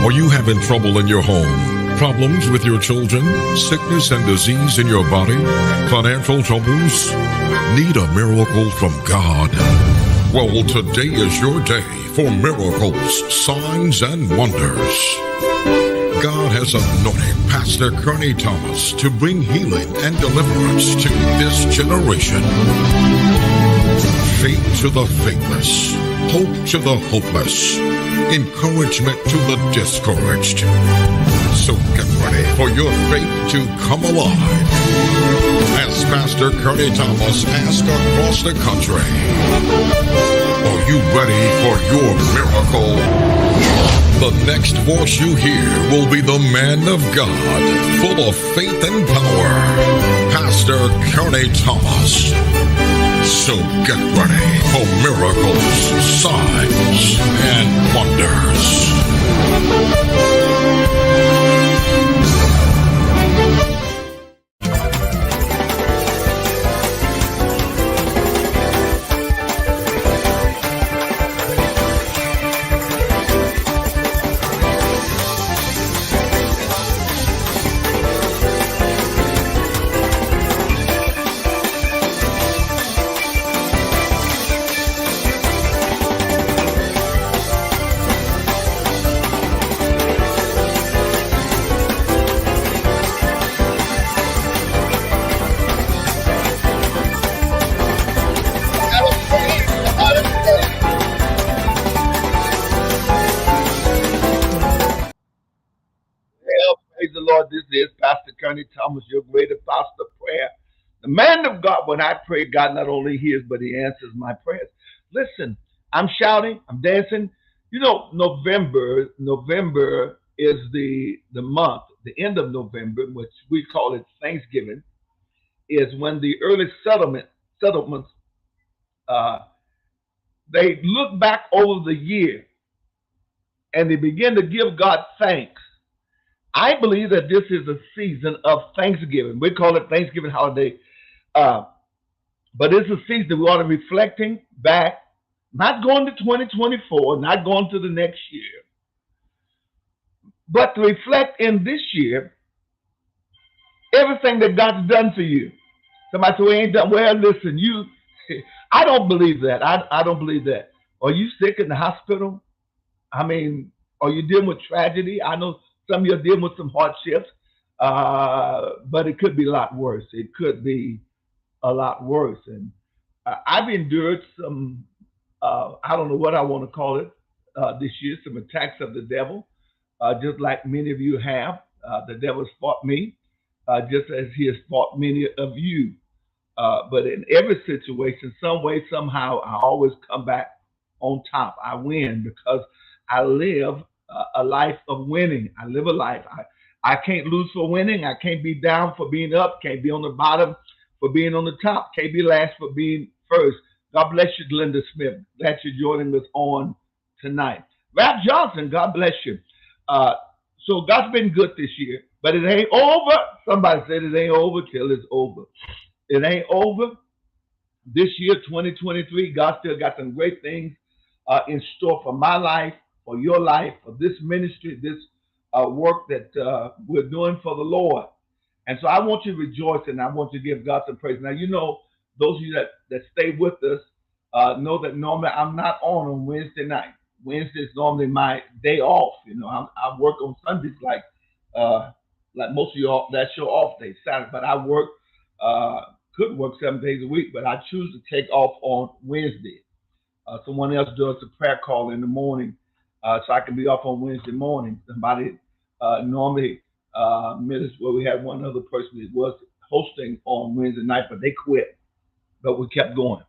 Are you having trouble in your home? Problems with your children? Sickness and disease in your body? Financial troubles? Need a miracle from God? Well, today is your day for miracles, signs, and wonders. God has anointed Pastor Kearney Thomas to bring healing and deliverance to this generation. Faith to the faithless, hope to the hopeless, encouragement to the discouraged. So get ready for your faith to come alive as Pastor Kearney Thomas asks across the country. Are you ready for your miracle? The next voice you hear will be the man of God, full of faith and power, Pastor Kearney Thomas. So get ready for miracles, signs, and wonders. Praise the Lord. This is Pastor Kearney Thomas, your great apostle of prayer. The man of God, when I pray, God not only hears, but he answers my prayers. Listen, I'm shouting, I'm dancing. You know, November is the month, the end of November, which we call it Thanksgiving, is when the early settlements, they look back over the year and they begin to give God thanks. I believe that this is a season of Thanksgiving. We call it Thanksgiving holiday. But it's a season we ought to be reflecting back, not going to 2024, not going to the next year, but to reflect in this year everything that God's done for you. Somebody say, we ain't done. Well, listen, I don't believe that. I don't believe that. Are you sick in the hospital? I mean, are you dealing with tragedy? I know some of you are dealing with some hardships, but it could be a lot worse. It could be a lot worse. And I've endured some, I don't know what I want to call it this year, some attacks of the devil, just like many of you have. The devil has fought me, just as he has fought many of you. But in every situation, some way, somehow, I always come back on top. I win because I live a life of winning. I live a life. I can't lose for winning. I can't be down for being up. Can't be on the bottom for being on the top. Can't be last for being first. God bless you, Glenda Smith. Glad you're joining us on tonight. Rap Johnson, God bless you. So God's been good this year, but it ain't over. Somebody said it ain't over till it's over. It ain't over. This year, 2023, God still got some great things in store for my life, for your life, for this ministry, this work that we're doing for the Lord. And so I want you to rejoice and I want you to give God some praise. Now, you know, those of you that stay with us know that normally I'm not on Wednesday night. Wednesday is normally my day off. You know, I work on Sundays like most of you, that's your off day, Saturday. But I work, could work 7 days a week, but I choose to take off on Wednesday. Someone else does a prayer call in the morning, so I can be off on Wednesday morning. Somebody normally minutes where we had one other person that was hosting on Wednesday night, but they quit. But we kept going.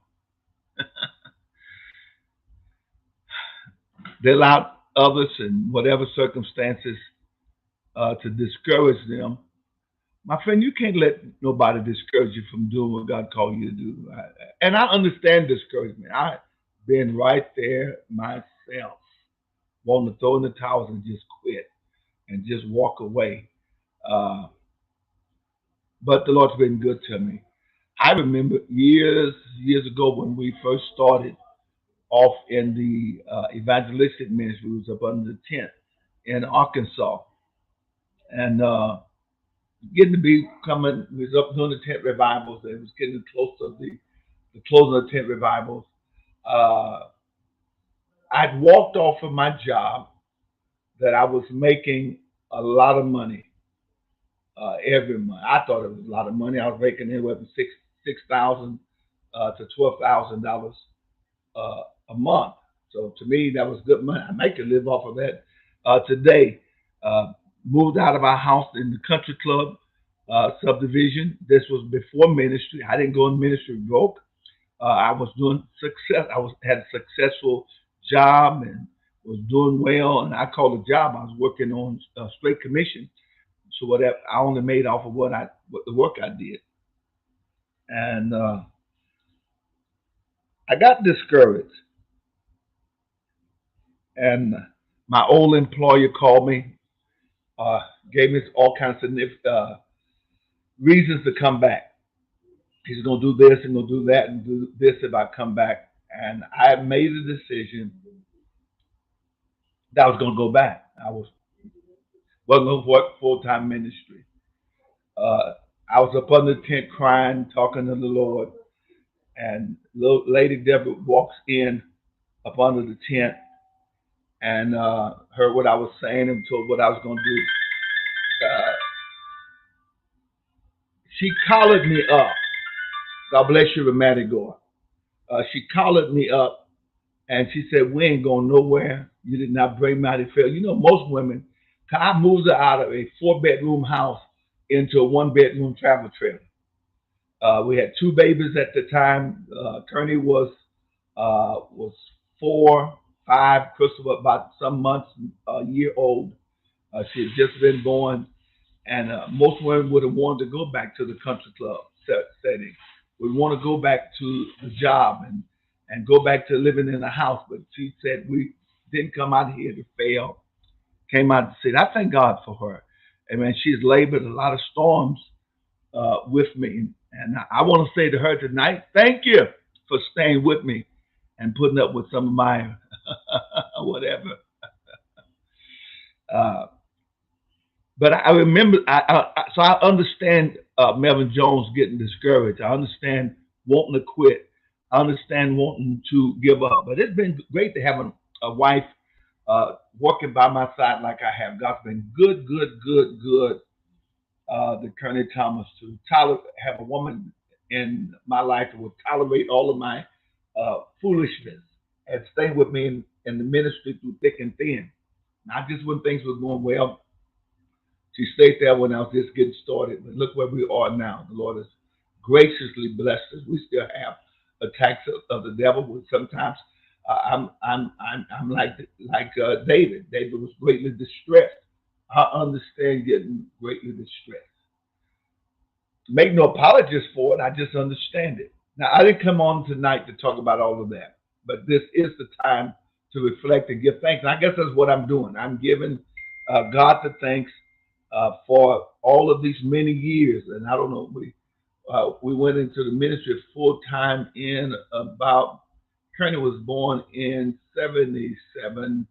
They allowed others in whatever circumstances to discourage them. My friend, you can't let nobody discourage you from doing what God called you to do. And I understand discouragement. I've been right there myself, wanting to throw in the towels and just quit and just walk away. But the Lord's been good to me. I remember years ago when we first started off in the evangelistic ministry. We was up under the tent. in Arkansas, and getting to be coming. We was up doing the tent revivals. It was getting close to the closing of the tent revivals. Uh, I'd walked off of my job that I was making a lot of money every month. I thought it was a lot of money. I was making anywhere from six thousand to $12,000 a month. So to me, that was good money. I make to live off of that today. Uh, Moved out of our house in the country club subdivision. This was before ministry. I didn't go in ministry broke. I was doing success. Had a successful job and was doing well. And I called a job. I was working on straight commission. So whatever I only made off of what the work I did. And I got discouraged. And my old employer called me, uh, gave me all kinds of reasons to come back. He's going to do this and going to do that and do this if I come back. And I made a decision that I was going to go back. Wasn't going to work full time ministry. Uh, I was up under the tent crying, talking to the Lord, and little Lady Deborah walks in up under the tent and heard what I was saying and told what I was going to do. Uh, she collared me up. God bless you, Romantic Gore. She collared me up and she said, "We ain't going nowhere. You did not bring Mighty Fail." You know, most women, I moved her out of a 4-bedroom house into a 1-bedroom travel trailer. We had 2 babies at the time. Kearney was 4, 5. Crystal was about some months, a year old. She had just been born, and most women would have wanted to go back to the country club setting. We want to go back to the job and go back to living in a house. But she said we didn't come out here to fail. Came out to see it. I thank God for her. Amen. She's labored a lot of storms with me. And I want to say to her tonight, thank you for staying with me and putting up with some of my whatever. Uh, but I remember, so I understand Melvin Jones getting discouraged. I understand wanting to quit. I understand wanting to give up. But it's been great to have a wife working by my side like I have. God's been good, good, good, good. The Kearney Thomas to have a woman in my life that will tolerate all of my foolishness and stay with me in the ministry through thick and thin. Not just when things were going well. She stayed there when I was just getting started. But look where we are now. The Lord has graciously blessed us. We still have attacks of the devil. But sometimes I'm like David. David was greatly distressed. I understand getting greatly distressed. Make no apologies for it. I just understand it. Now, I didn't come on tonight to talk about all of that, but this is the time to reflect and give thanks. And I guess that's what I'm doing. I'm giving God the thanks for all of these many years. And I don't know, we went into the ministry full time in about. Kearney was born in '77.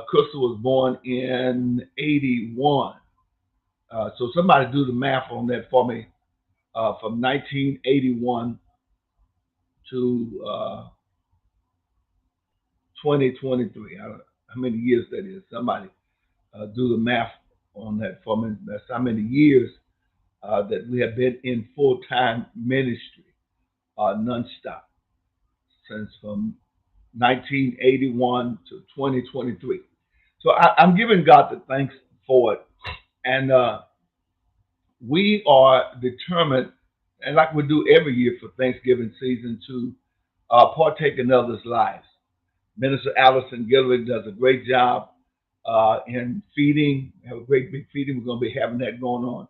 Crystal was born in '81. So somebody do the math on that for me. From 1981 to 2023. I don't know how many years that is. Somebody do the math on that for me. That's how many years that we have been in full-time ministry, nonstop, since from 1981 to 2023. So I'm giving God the thanks for it. And we are determined, and like we do every year for Thanksgiving season, to partake in others' lives. Minister Allison Gilliard does a great job in feeding. We have a great big feeding. We're going to be having that going on.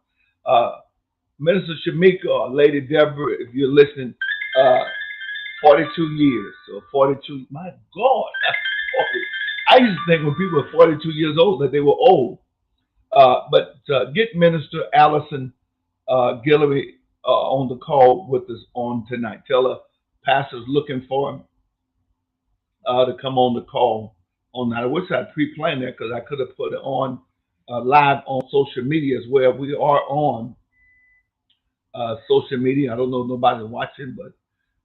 Minister Shamika or Lady Deborah, if you're listening, 42 years. So 42, my God, that's 40. I used to think when people were 42 years old that they were old. But get Minister Allison Gilliard on the call with us on tonight. Tell her pastor's looking for him to come on the call on that. I wish I'd pre-planned that because I could have put it on live on social media as well. We are on social media. I don't know if nobody's watching, but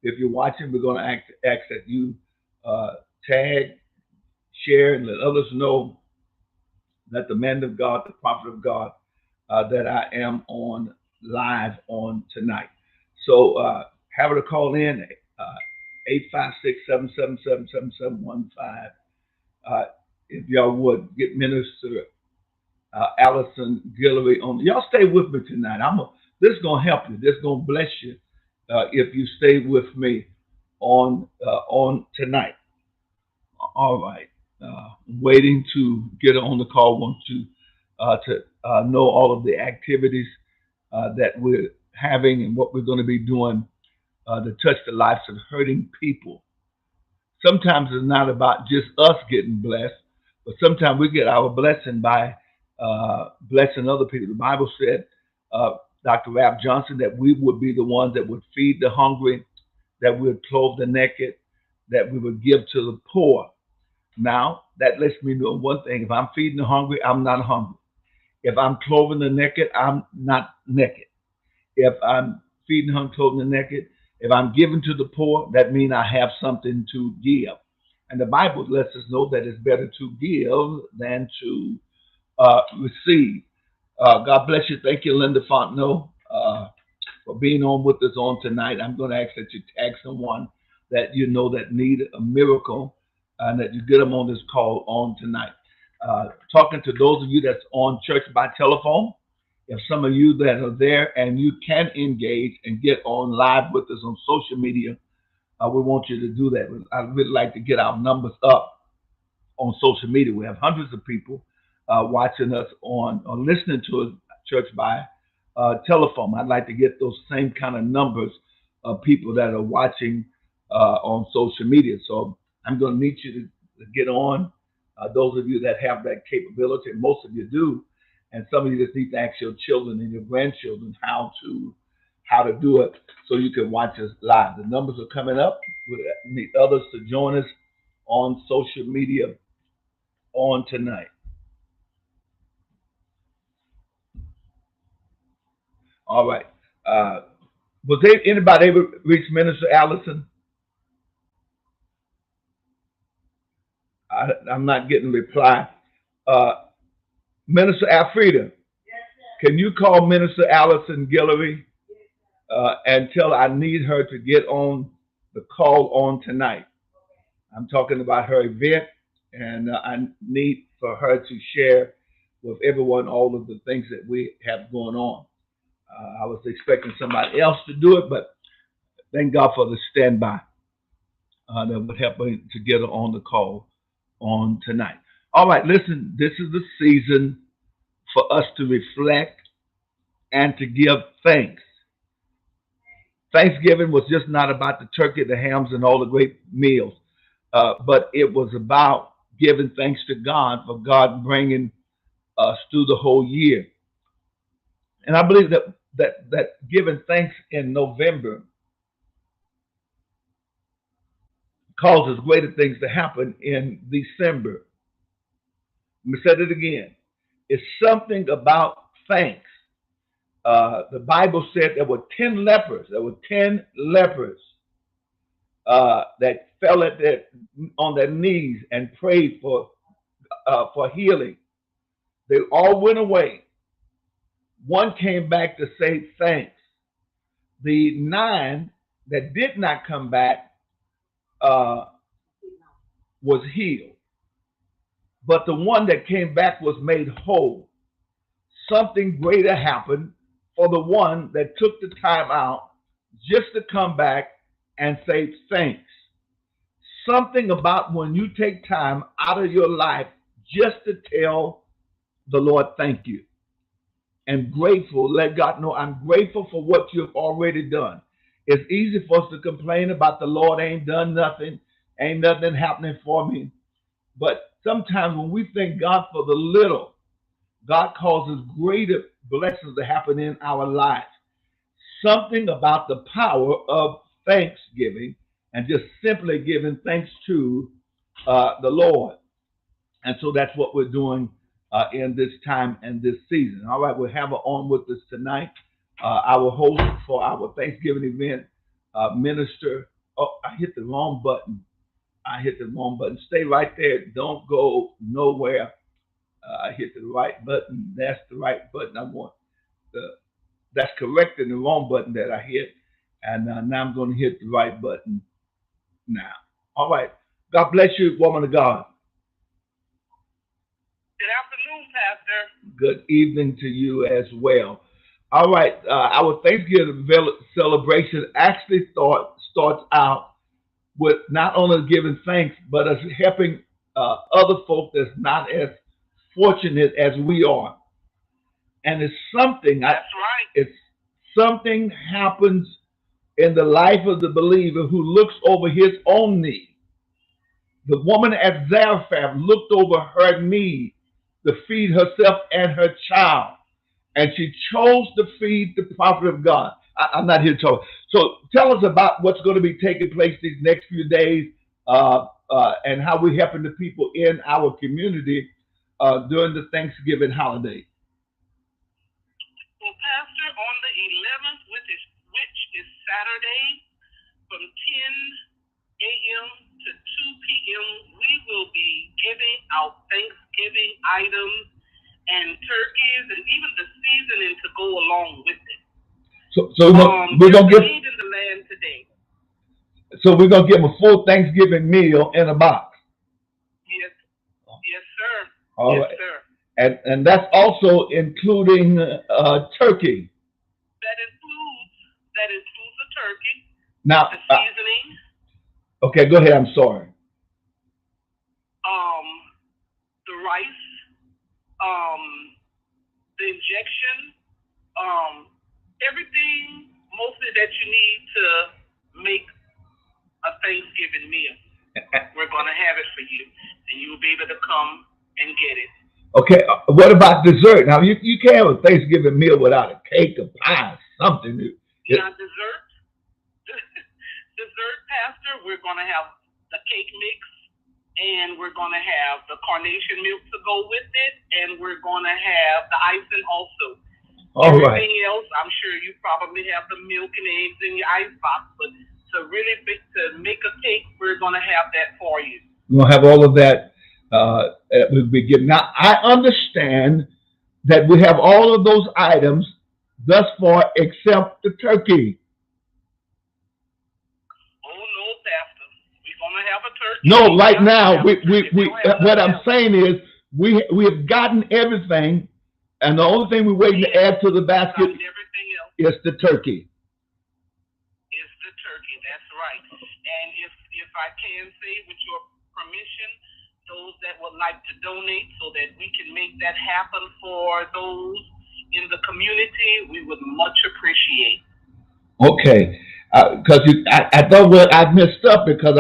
if you're watching, we're going to ask that you tag, share, and let others know that the man of God, the prophet of God, that I am on live on tonight. So have her to call in 856-777-7715. If y'all would get Minister Allison Guillory on. Y'all stay with me tonight. This is gonna help you. This is gonna bless you if you stay with me on tonight. All right. Waiting to get on the call. Want to know all of the activities that we're having and what we're going to be doing to touch the lives of hurting people. Sometimes it's not about just us getting blessed, but sometimes we get our blessing by blessing other people. The Bible said, Dr. Ralph Johnson, that we would be the ones that would feed the hungry, that we would clothe the naked, that we would give to the poor. Now, that lets me know one thing. If I'm feeding the hungry, I'm not hungry. If I'm clothing the naked, I'm not naked. If I'm feeding the hungry, clothing the naked, if I'm giving to the poor, that means I have something to give. And the Bible lets us know that it's better to give than to receive. God bless you. Thank you, Linda Fontenot, for being on with us on tonight. I'm going to ask that you tag someone that you know that need a miracle and that you get them on this call on tonight. Talking to those of you that's on church by telephone, if some of you that are there and you can engage and get on live with us on social media, we want you to do that. I'd really like to get our numbers up on social media. We have hundreds of people watching us on or listening to us church by telephone. I'd like to get those same kind of numbers of people that are watching on social media. So I'm going to need you to get on. Those of you that have that capability, and most of you do, and some of you just need to ask your children and your grandchildren how to do it so you can watch us live. The numbers are coming up. We need others to join us on social media on tonight. All right. Was there anybody able to reach Minister Allison? I'm not getting a reply. Minister Alfreda, can you call Minister Allison Guillory and tell her I need her to get on the call on tonight? I'm talking about her event, and I need for her to share with everyone all of the things that we have going on. I was expecting somebody else to do it, but thank God for the standby that would help me to get her on the call on tonight. All right, listen, this is the season for us to reflect and to give thanks. Thanksgiving was just not about the turkey, the hams, and all the great meals, but it was about giving thanks to God for God bringing us through the whole year. And I believe that giving thanks in November causes greater things to happen in December. Let me say it again. It's something about thanks. The Bible said there were 10 lepers. There were 10 lepers that fell on their knees and prayed for healing. They all went away. One came back to say thanks. The 9 that did not come back was healed. But the one that came back was made whole. Something greater happened for the one that took the time out just to come back and say thanks. Something about when you take time out of your life just to tell the Lord thank you and grateful. Let God know I'm grateful for what you've already done. It's easy for us to complain about the Lord ain't done nothing, ain't nothing happening for me. But sometimes when we thank God for the little, God causes greater blessings to happen in our lives. Something about the power of thanksgiving and just simply giving thanks to the Lord. And so that's what we're doing in this time and this season. All right, we'll have her on with us tonight. Our host for our Thanksgiving event, Minister. Oh, I hit the wrong button. I hit the wrong button. Stay right there. Don't go nowhere. I hit the right button. That's the right button I want. The, that's correcting the wrong button that I hit. And now I'm going to hit the right button now. All right. God bless you, woman of God. Good afternoon, Pastor. Good evening to you as well. All right. Our Thanksgiving celebration actually starts out with not only giving thanks, but us helping other folk that's not as fortunate as we are. And it's something. That's right. It's something happens in the life of the believer who looks over his own need. The woman at Zarephath looked over her need to feed herself and her child, and she chose to feed the prophet of God. I'm not here to talk. So tell us about what's going to be taking place these next few days, and how we're helping the people in our community during the Thanksgiving holiday. Well, Pastor, on the 11th, which is Saturday, from 10 a.m. to 2 p.m., we will be giving out Thanksgiving items and turkeys and even the seasoning to go along with it. So we're gonna give in the land today. So we're gonna give them a full Thanksgiving meal in a box. Yes, yes, sir. All yes, right. sir. And that's also including turkey. That includes the turkey, Now, the seasoning. Okay, go ahead. I'm sorry. The rice, the injection, everything mostly that you need to make a Thanksgiving meal. We're gonna have it for you, and you will be able to come and get it. Okay, what about dessert? Now you can't have a Thanksgiving meal without a cake, a pie, something. Now dessert, Pastor, we're gonna have the cake mix, and we're gonna have the carnation milk to go with it, and we're gonna have the icing also. Everything else, I'm sure you probably have the milk and eggs in your icebox, but to make a cake, we're gonna have that for you. We're gonna have all of that. We'll be given. Now I understand that we have all of those items thus far, except the turkey. Oh no, Pastor, we're gonna have a turkey. No, right now we what I'm saying is we have gotten everything, and the only thing we're waiting to add to the basket is the turkey. Is the turkey? That's right. And if I can say, with your permission, those that would like to donate so that we can make that happen for those in the community, we would much appreciate. Okay, because I thought I messed up because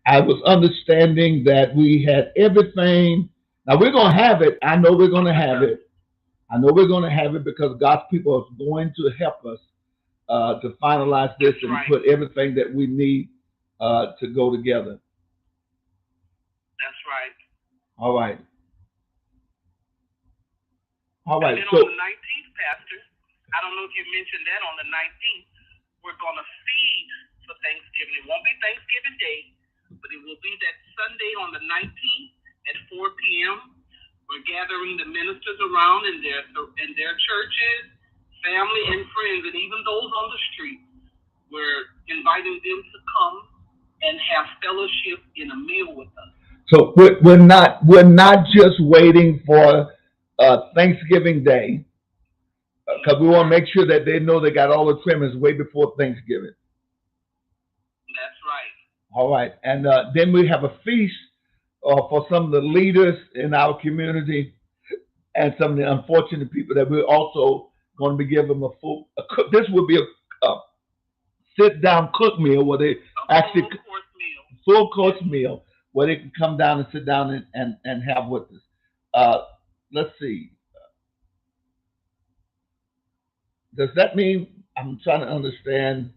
I was understanding that we had everything. Now we're gonna have it. I know we're gonna have it. I know we're gonna have it because God's people are going to help us to finalize this and put everything that we need to go together. That's right. All right. And then on the 19th, Pastor, I don't know if you mentioned that on the 19th, we're going to feed for Thanksgiving. It won't be Thanksgiving Day, but it will be that Sunday on the 19th at 4 p.m. We're gathering the ministers around in their churches, family and friends, and even those on the street. We're inviting them to come and have fellowship in a meal with us. So we're not just waiting for Thanksgiving Day, because we want to make sure that they know they got all the trimmings way before Thanksgiving. That's right. All right, and then we have a feast for some of the leaders in our community and some of the unfortunate people that we're also going to be giving them this will be a sit-down cook meal where they actually full course meal where they can come down and sit down and have with us. Let's see. Does that mean, I'm trying to understand,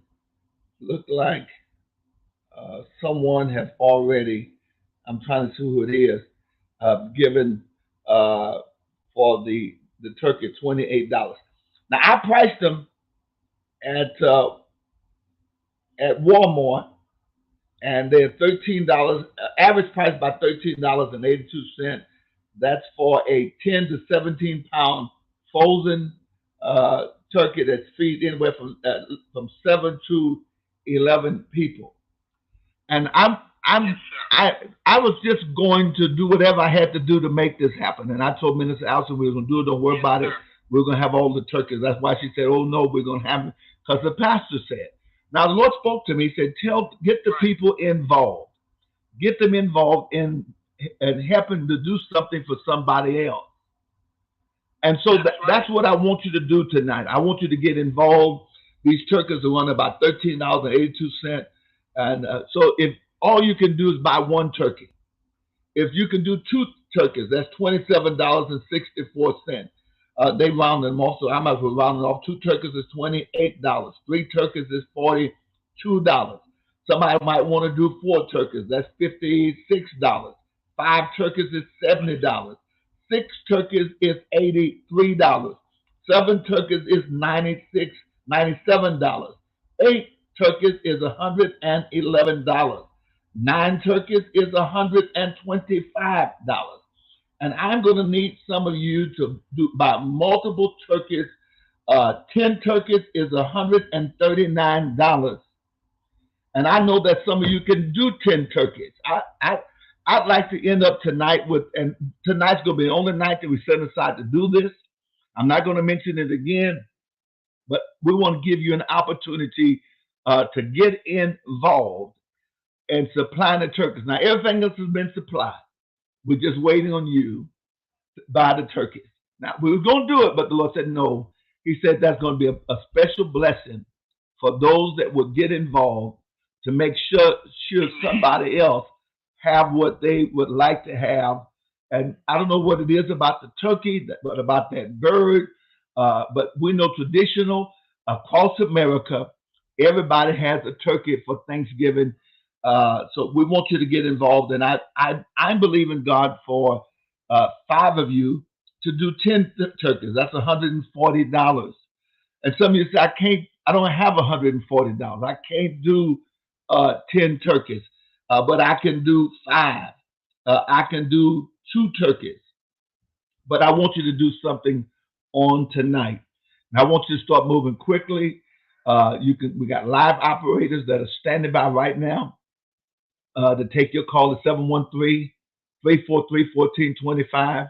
look like someone has already, I'm trying to see who it is. given for the turkey, $28. Now I priced them at Walmart, and they're $13. Average price about $13.82. That's for a 10 to 17 pound frozen turkey that's feed anywhere from 7 to 11 people. And I was just going to do whatever I had to do to make this happen. And I told Minister Allison we were going to do it. Don't worry about it. We're going to have all the turkeys. That's why she said, "Oh no, we're going to have it," because the pastor said. Now the Lord spoke to me. He said, get the people involved, get them involved in and helping to do something for somebody else. And so that's what I want you to do tonight. I want you to get involved. These turkeys are running about $13.82. And so if all you can do is buy one turkey, if you can do two turkeys, that's $27.64. They round them off, so I might as well round it off. Two turkeys is $28. Three turkeys is $42. Somebody might want to do four turkeys. That's $56. Five turkeys is $70. Six turkeys is $83. Seven turkeys is $97. Eight turkeys is $111. Nine turkeys is $125. And I'm going to need some of you to buy multiple turkeys. 10 turkeys is $139. And I know that some of you can do 10 turkeys. I'd like to end up tonight with, and tonight's going to be the only night that we set aside to do this. I'm not going to mention it again, but we want to give you an opportunity to get involved and supplying the turkeys. Now, everything else has been supplied. We're just waiting on you to buy the turkeys. Now, we were going to do it, but the Lord said no. He said that's going to be a special blessing for those that would get involved to make sure somebody else have what they would like to have. And I don't know what it is about the turkey, but about that bird. But we know traditional across America, everybody has a turkey for Thanksgiving. So we want you to get involved. And I'm believing God for 5 of you to do 10 turkeys. That's $140. And some of you say, I don't have $140. I can't do 10 turkeys. But I can do 5. I can do 2 turkeys. But I want you to do something on tonight. And I want you to start moving quickly. We got live operators that are standing by right now to take your call at 713-343-1425.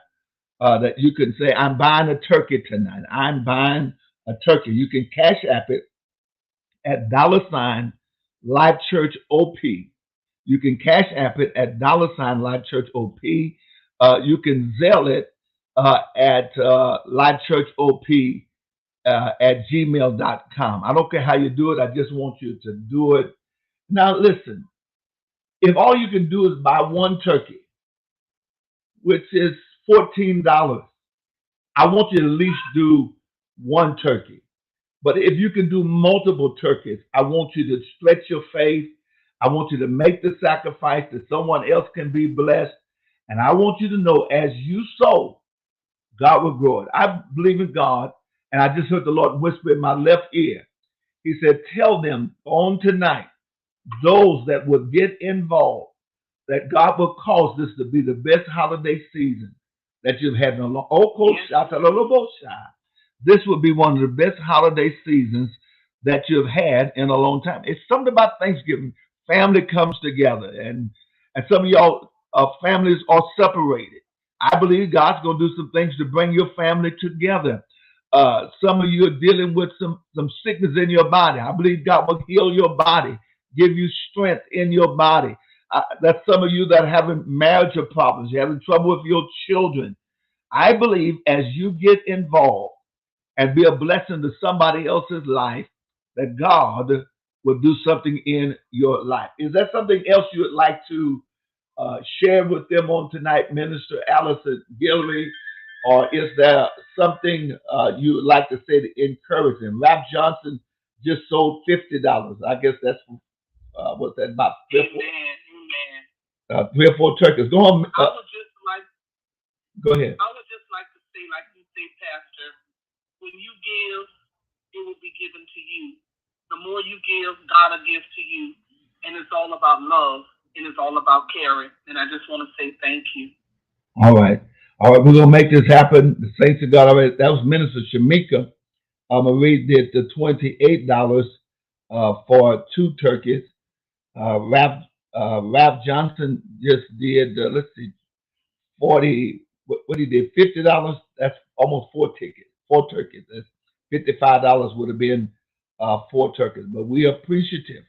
That you can say, I'm buying a turkey tonight. I'm buying a turkey. You can cash app it at $ Life Church OP. You can cash app it at $ Life Church OP. You can Zelle it at Life Church OP at gmail.com. I don't care how you do it. I just want you to do it. Now, listen, if all you can do is buy one turkey, which is $14, I want you to at least do one turkey. But if you can do multiple turkeys, I want you to stretch your faith. I want you to make the sacrifice that someone else can be blessed. And I want you to know, as you sow, God will grow it. I believe in God, and I just heard the Lord whisper in my left ear. He said, tell them on tonight, those that will get involved, that God will cause this to be the best holiday season that you've had in a long time. This will be one of the best holiday seasons that you've had in a long time. It's something about Thanksgiving. Family comes together, and some of y'all families are separated. I believe God's going to do some things to bring your family together. Some of you are dealing with some sickness in your body. I believe God will heal your body, give you strength in your body. That's some of you that are having marital problems. You're having trouble with your children. I believe as you get involved and be a blessing to somebody else's life, that God will do something in your life. Is there something else you would like to share with them on tonight, Minister Allison Guillory? Or is there something you would like to say to encourage them? Rap Johnson just sold $50. I guess that's what's that, about 3 or 4 turkeys. Go on. I would just like Go ahead. I would just like to say, like you say, Pastor, when you give, it will be given to you. The more you give, God will give to you. And it's all about love and it's all about caring. And I just want to say thank you. All right. All right, we're gonna make this happen. The saints of God already. That was Minister Shamika. Marie did the $28 for two turkeys. Ralph Johnson just did let's see, 40. What he did, $50. That's almost four tickets, four turkeys. That's $55 would have been four turkeys. But we are appreciative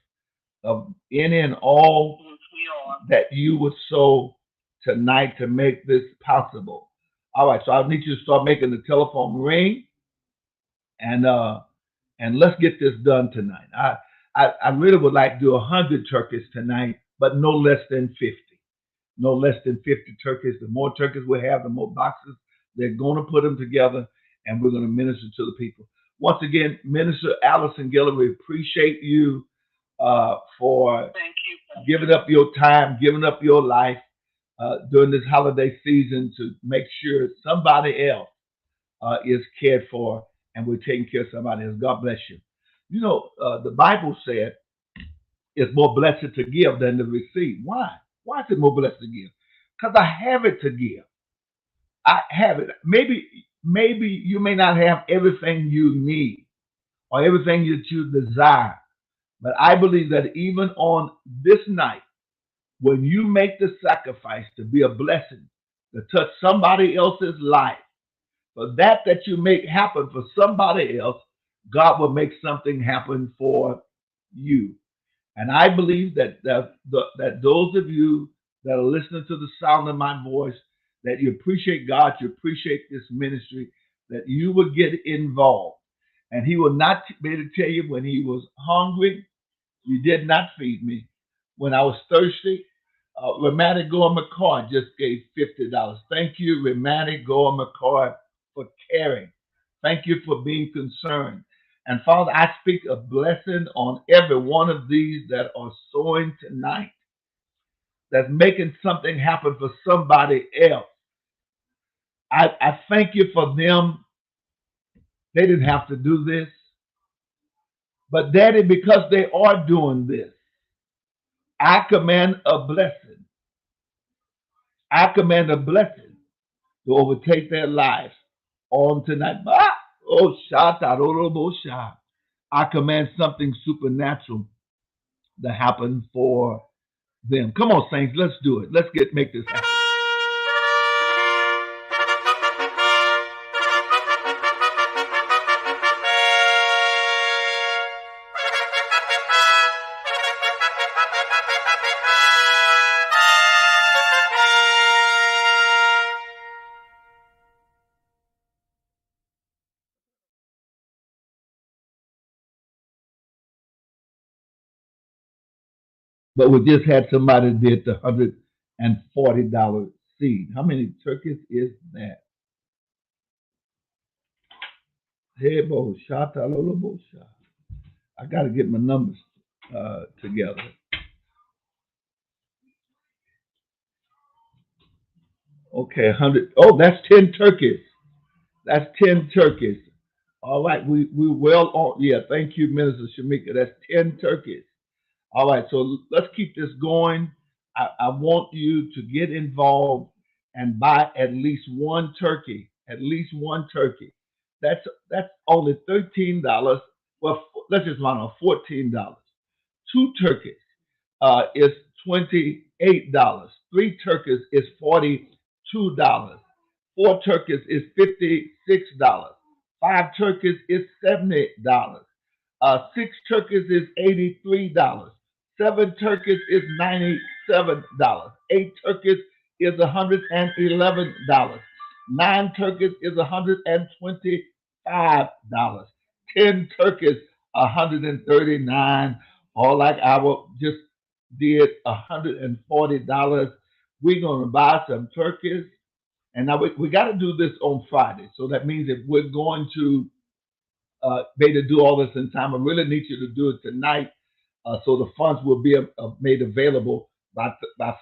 of any and all Yes, we are. that you would sow tonight to make this possible. All right, so I need you to start making the telephone ring, and let's get this done tonight. I really would like to do 100 turkeys tonight, but no less than 50. No less than 50 turkeys. The more turkeys we have, the more boxes. They're going to put them together, and we're going to minister to the people. Once again, Minister Allison Giller, we appreciate you for Thank you. giving up your time, giving up your life during this holiday season to make sure somebody else is cared for and we're taking care of somebody else. God bless you. You know, the Bible said it's more blessed to give than to receive. Why? Why is it more blessed to give? Because I have it to give. I have it. Maybe you may not have everything you need or everything that you desire, but I believe that even on this night, when you make the sacrifice to be a blessing, to touch somebody else's life, for that you make happen for somebody else, God will make something happen for you. And I believe that those of you that are listening to the sound of my voice, that you appreciate God, you appreciate this ministry, that you will get involved. And he will not be able to tell you when he was hungry, you did not feed me. When I was thirsty, Rematic Gore McCoy just gave $50. Thank you, Rematic Gore McCoy, for caring. Thank you for being concerned. And Father, I speak a blessing on every one of these that are sowing tonight, that's making something happen for somebody else. I thank you for them. They didn't have to do this. But Daddy, because they are doing this, I command a blessing. I command a blessing to overtake their lives on tonight. Oh, shata, I command something supernatural to happen for them. Come on, saints, let's do it. Let's make this happen. But we just had somebody did the $140 seed. How many turkeys is that? Hebo, shata, lolobo, sha. I got to get my numbers together. Okay, 100. Oh, that's 10 turkeys. That's 10 turkeys. All right, we well on. Yeah, thank you, Minister Shamika. That's 10 turkeys. All right, so let's keep this going. I want you to get involved and buy at least one turkey. At least one turkey. That's only $13. Well, let's just round off $14. Two turkeys is $28. Three turkeys is $42. Four turkeys is $56. Five turkeys is $70. Six turkeys is $83. Seven turkeys is $97. Eight turkeys is $111. Nine turkeys is $125. 10 turkeys, $139. Or like I just did, $140. We're gonna buy some turkeys, and now we got to do this on Friday. So that means if we're going to be able to do all this in time, I really need you to do it tonight, so the funds will be made available by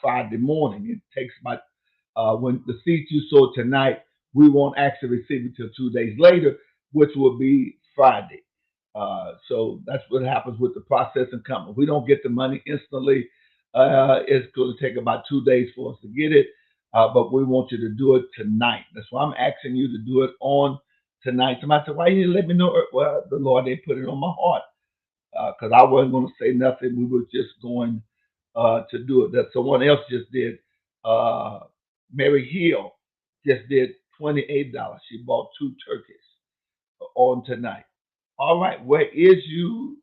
Friday morning. It takes about when the seeds you sow tonight, we won't actually receive it till 2 days later, which will be Friday. So that's what happens with the processing company. We don't get the money instantly. It's going to take about 2 days for us to get it, but we want you to do it tonight. That's why I'm asking you to do it on tonight. Somebody said, "Why you didn't let me know?" Well, the Lord, they put it on my heart because I wasn't going to say nothing. We were just going to do it. That someone else just did. Uh, Mary Hill just did $28. She bought 2 turkeys on tonight. All right, where is you?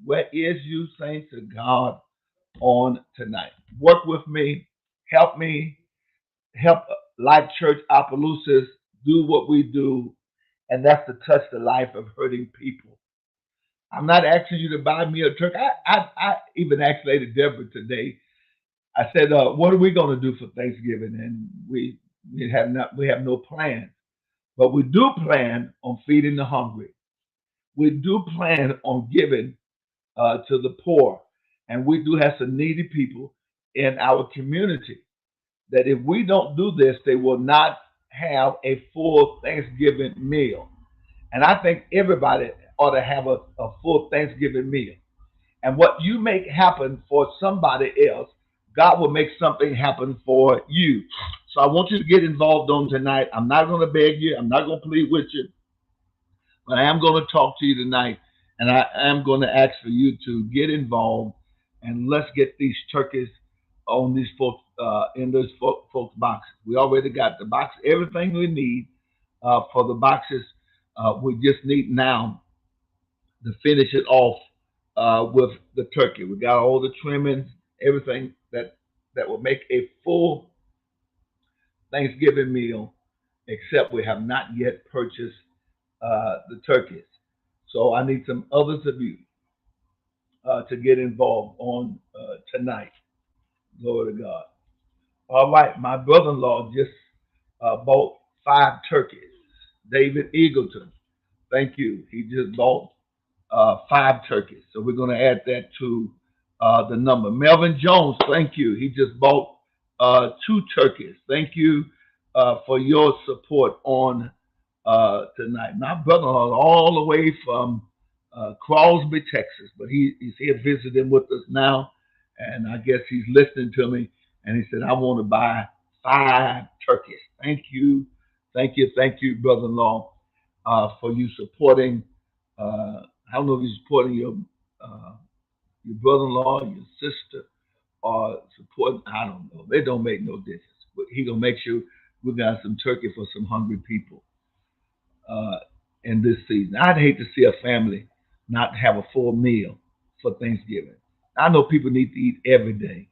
Where is you, saints of God, on tonight? Work with me, help Life Church Opelousas do what we do, and that's to touch the life of hurting people. I'm not asking you to buy me a turkey. I even asked Lady Deborah today. I said, "What are we going to do for Thanksgiving?" And we have no plans, but we do plan on feeding the hungry. We do plan on giving to the poor, and we do have some needy people in our community. That if we don't do this, they will not have a full Thanksgiving meal. And I think everybody ought to have a full Thanksgiving meal. And what you make happen for somebody else, God will make something happen for you. So I want you to get involved on tonight. I'm not going to beg you. I'm not going to plead with you. But I am going to talk to you tonight. And I am going to ask for you to get involved. And let's get these turkeys on these folks, in those folks' boxes. We already got the box, everything we need for the boxes. We just need now to finish it off with the turkey. We got all the trimmings, everything that will make a full Thanksgiving meal, except we have not yet purchased the turkeys. So I need some others of you to get involved on tonight. Glory to God. All right, my brother-in-law just bought 5 turkeys. David Eagleton, thank you. He just bought 5 turkeys. So we're going to add that to the number. Melvin Jones, thank you. He just bought 2 turkeys. Thank you for your support on tonight. My brother-in-law all the way from Crosby, Texas, but he's here visiting with us now, and I guess he's listening to me, and he said, "I want to buy 5 turkeys." Thank you, brother-in-law, for you supporting. I don't know if you're supporting your brother-in-law, your sister, or supporting. I don't know. It don't make no difference. But he gonna make sure we got some turkey for some hungry people in this season. I'd hate to see a family not have a full meal for Thanksgiving. I know people need to eat every day,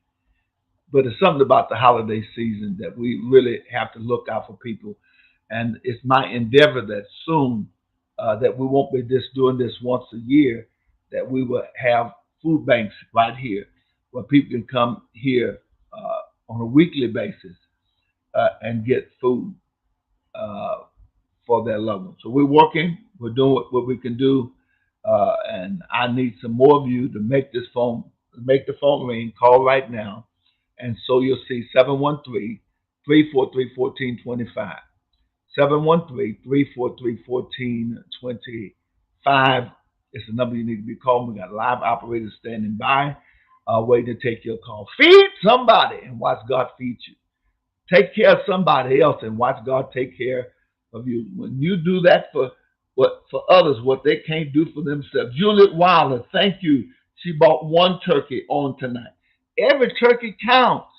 but it's something about the holiday season that we really have to look out for people. And it's my endeavor that soon that we won't be just doing this once a year, that we will have food banks right here where people can come here on a weekly basis and get food for their loved ones. So we're working, we're doing what we can do, and I need some more of you to make the phone ring, call right now, and so you'll see 713-343-1425. 713-343-1425 is the number you need to be calling. We got live operators standing by, waiting to take your call. Feed somebody and watch God feed you. Take care of somebody else and watch God take care of you. When you do that for others, what they can't do for themselves. Juliet Wilder, thank you. She bought 1 turkey on tonight. Every turkey counts.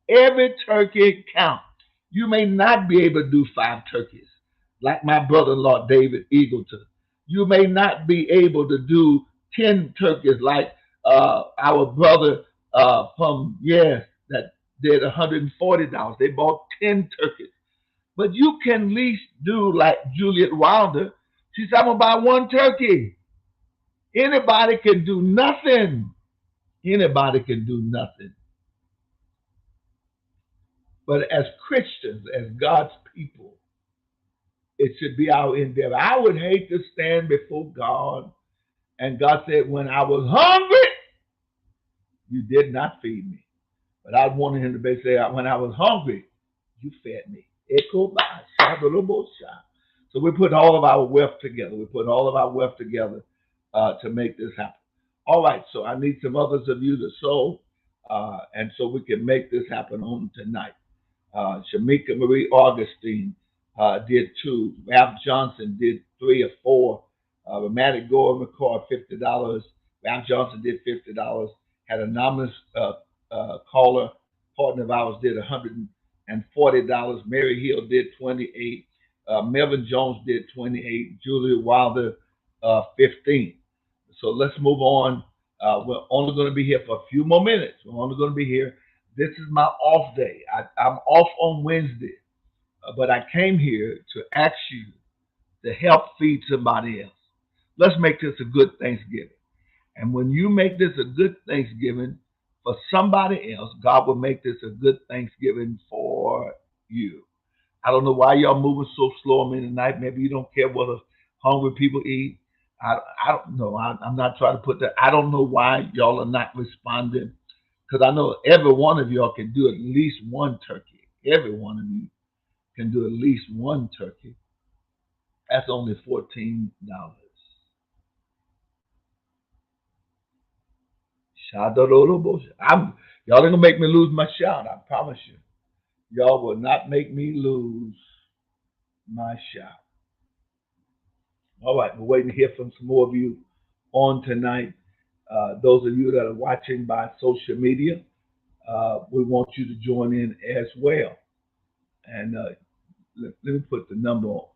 Every turkey counts. You may not be able to do 5 turkeys, like my brother-in-law, David Eagleton. You may not be able to do 10 turkeys like our brother that did $140. They bought 10 turkeys. But you can at least do like Juliet Wilder. She said, "I'm going to buy 1 turkey." Anybody can do nothing. Anybody can do nothing. But as Christians, as God's people, it should be our endeavor. I would hate to stand before God and God said, "When I was hungry, you did not feed me." But I wanted him to say, "When I was hungry, You fed me. Echo by Shadolobosa. So we're putting all of our wealth together. We're putting all of our wealth together to make this happen. All right, so I need some others of you to sow, and so we can make this happen on tonight. Shamika Marie Augustine did 2. Ralph Johnson did 3 or 4. Romantic Gore recorded $50. Ralph Johnson did $50. Had an anonymous caller, partner of ours, did $140. Mary Hill did 28. Melvin Jones did 28. Julia Wilder 15. So let's move on. We're only going to be here for a few more minutes. We're only going to be here. This is my off day. I'm off on Wednesday, but I came here to ask you to help feed somebody else. Let's make this a good Thanksgiving. And when you make this a good Thanksgiving for somebody else, God will make this a good Thanksgiving for you. I don't know why y'all moving so slow on me tonight. Maybe you don't care what hungry people eat. I don't know. I'm not trying to put that. I don't know why y'all are not responding, because I know every one of y'all can do at least one turkey. Every one of you can do at least one turkey. That's only $14. Y'all ain't gonna make me lose my shout. I promise you. Y'all will not make me lose my shout. All right, we're waiting to hear from some more of you on tonight. Those of you that are watching by social media, we want you to join in as well. And let me put the number on.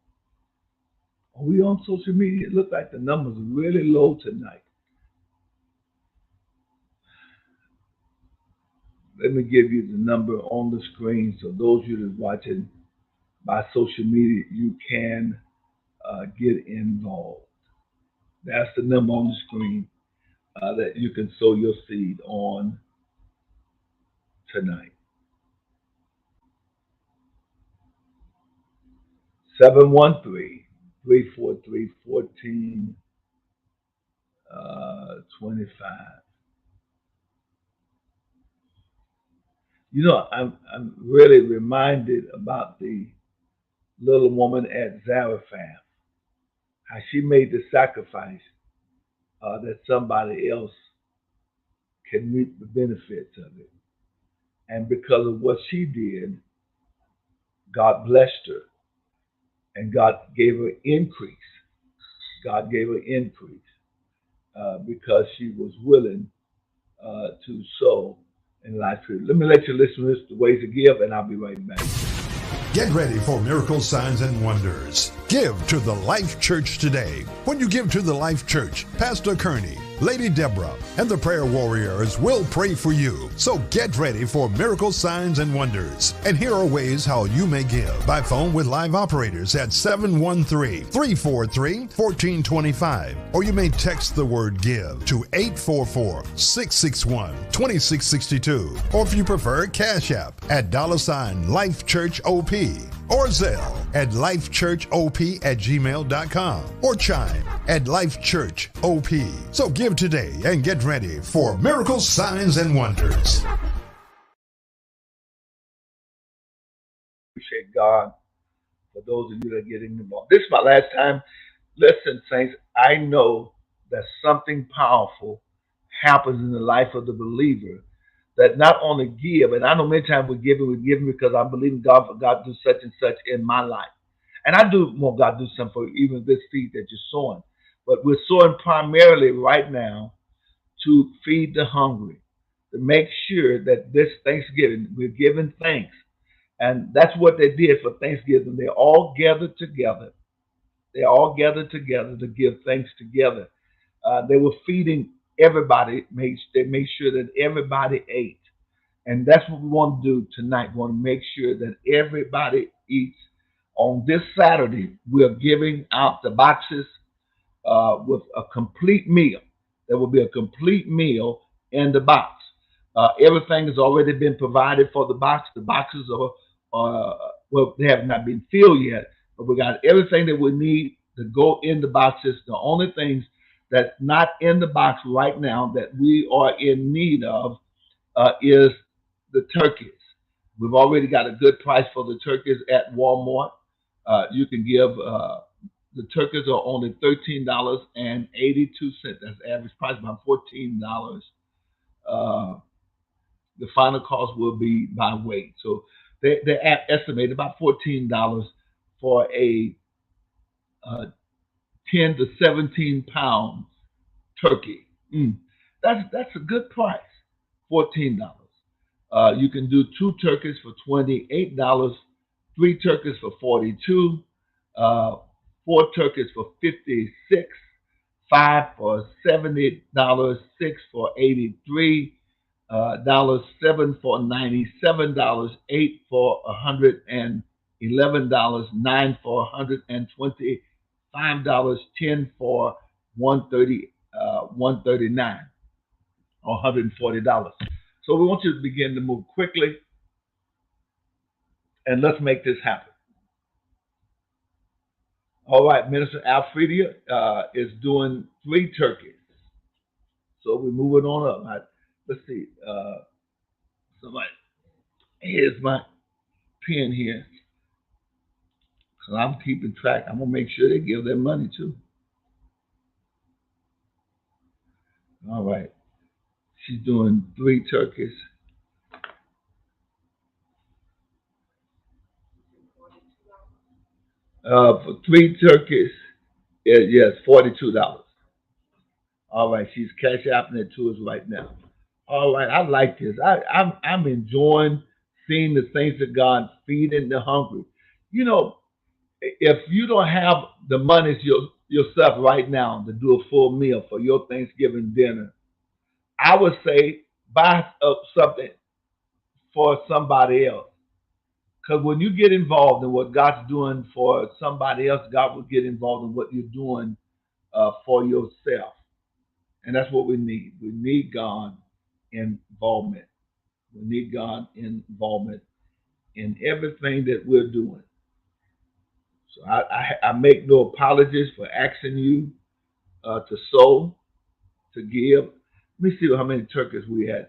Are we on social media? It looks like the numbers are really low tonight. Let me give you the number on the screen, so those of you that are watching by social media, you can get involved. That's the number on the screen that you can sow your seed on tonight. 713-343-1425. You know, I'm really reminded about the little woman at Zarephath, how she made the sacrifice that somebody else can reap the benefits of it. And because of what she did, God blessed her, and God gave her increase. God gave her increase because she was willing to sow in life. Let me let you listen to this, the ways to give, and I'll be right back. Get ready for miracles, signs, and wonders. Give to the Life Church today. When you give to the Life Church, Pastor Kearney, Lady Deborah, and the prayer warriors will pray for you. So get ready for miracles, signs, and wonders. And here are ways how you may give. By phone with live operators at 713-343-1425. Or you may text the word GIVE to 844-661-2662. Or if you prefer, Cash App at $ Life Church OP. Or Zelle at lifechurchop@gmail.com. Or Chime at lifechurchop. So give today and get ready for miracles, signs, and wonders. Appreciate God for those of you that are getting involved. This is my last time. Listen, saints, I know that something powerful happens in the life of the believer that not only give, and I know many times we're giving because I believe in God for God to do such and such in my life. And I do want God to do something for even this seed that you're sowing. But we're sowing primarily right now to feed the hungry, to make sure that this Thanksgiving, we're giving thanks. And that's what they did for Thanksgiving. They all gathered together. They all gathered together to give thanks together. They were feeding everybody. They made sure that everybody ate. And that's what we want to do tonight. We want to make sure that everybody eats. On this Saturday, we're giving out the boxes with a complete meal. There will be a complete meal in the box. Everything has already been provided for the box. The boxes are well, they have not been filled yet, but we got everything that we need to go in the boxes. The only things that's not in the box right now that we are in need of is the turkeys. We've already got a good price for the turkeys at Walmart. You can give the turkeys are only $13.82. That's the average price, about $14. The final cost will be by weight. So they estimate about $14 for a 10 to 17 pounds turkey. That's a good price, $14. You can do 2 turkeys for $28, 3 turkeys for $42, 4 turkeys for $56, 5 for $70, 6 for $83, $7 for $97, 8 for $111, 9 for $125, 10 for $139 or $140. So we want you to begin to move quickly, and let's make this happen. All right, Minister Alfredia is doing 3 turkeys. So we're moving on up. Let's see. Somebody, here's my pen here. So I'm keeping track. I'm going to make sure they give their money too. All right. She's doing 3 turkeys. For 3 turkeys, yes, $42. All right, she's cash apping it to us right now. All right, I like this. I'm enjoying seeing the saints of God feeding the hungry. You know, if you don't have the money yourself right now to do a full meal for your Thanksgiving dinner, I would say buy something for somebody else. Because when you get involved in what God's doing for somebody else, God will get involved in what you're doing for yourself. And that's what we need. We need God involvement. We need God involvement in everything that we're doing. So I make no apologies for asking you to sow, to give. Let me see how many turkeys we had.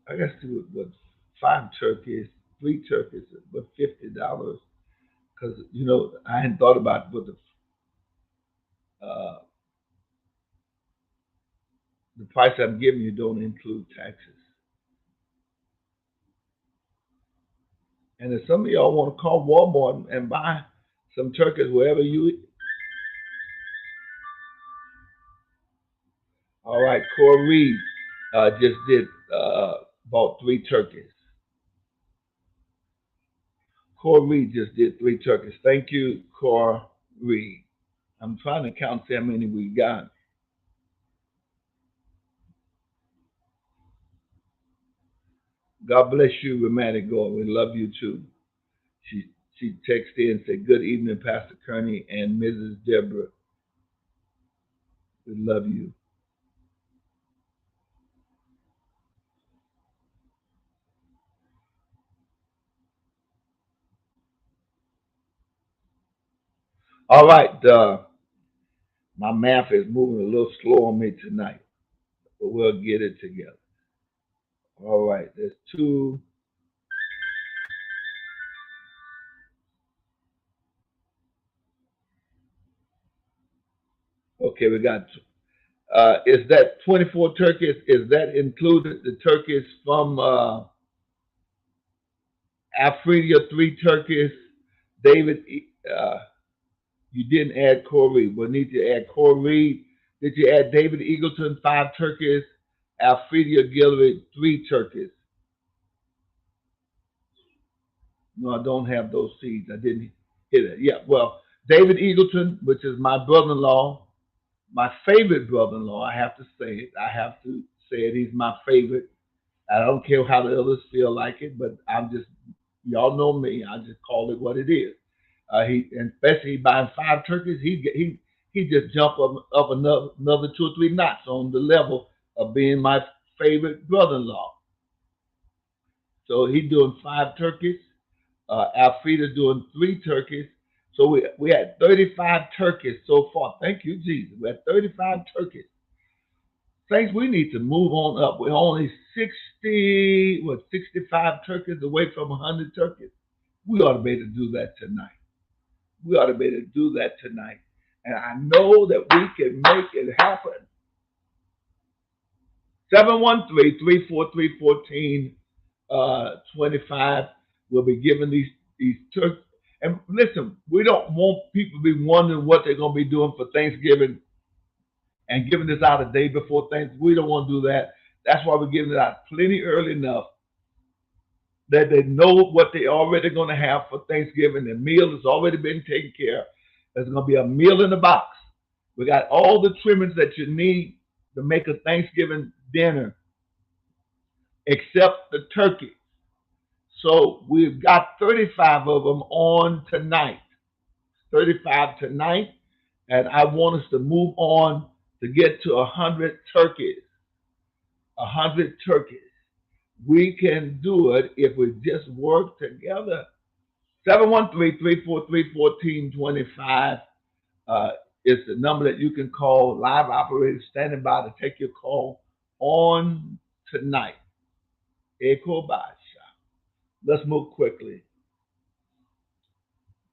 I guess what 5 turkeys, 3 turkeys, but $50. Because I hadn't thought about what the price I'm giving you don't include taxes. And if some of y'all want to call Walmart and buy some turkeys wherever you eat. All right, Cora Reed just bought 3 turkeys. Cora Reed just did 3 turkeys. Thank you, Cora Reed. I'm trying to count how many we got. God bless you, Romantic God. We love you too. She texted in and said, "Good evening, Pastor Kearney and Mrs. Deborah. We love you." All right. My math is moving a little slow on me tonight, but we'll get it together. All right. There's 2. Okay, we got. Is that 24 turkeys? Is that included the turkeys from Alfredia? 3 turkeys. David, you didn't add Corey. We'll need to add Corey. Did you add David Eagleton, 5 turkeys? Alfredia Guillory, 3 turkeys. No, I don't have those seeds. I didn't hit it. Yeah, well, David Eagleton, which is my brother-in-law, my favorite brother-in-law, I have to say it. I have to say it. He's my favorite. I don't care how the others feel like it, but I'm just, y'all know me. I just call it what it is. And especially buying 5 turkeys, he just jumped up another 2 or 3 knots on the level of being my favorite brother-in-law. So he's doing 5 turkeys. Alfreda's doing 3 turkeys. So we had 35 turkeys so far. Thank you, Jesus. We had 35 turkeys. Saints, we need to move on up. We're only 65 turkeys away from 100 turkeys. We ought to be able to do that tonight. We ought to be able to do that tonight. And I know that we can make it happen. 713-343-1425 will be giving these turkeys. And listen, we don't want people to be wondering what they're going to be doing for Thanksgiving and giving this out a day before Thanksgiving. We don't want to do that. That's why we're giving it out plenty early enough that they know what they're already going to have for Thanksgiving. The meal has already been taken care of. There's going to be a meal in the box. We got all the trimmings that you need to make a Thanksgiving dinner except the turkey. So we've got 35 of them on tonight. 35 tonight. And I want us to move on to get to 100 turkeys. 100 turkeys. We can do it if we just work together. 713-343-1425 is the number that you can call. Live operators standing by to take your call on tonight. Echo Basha. Let's move quickly.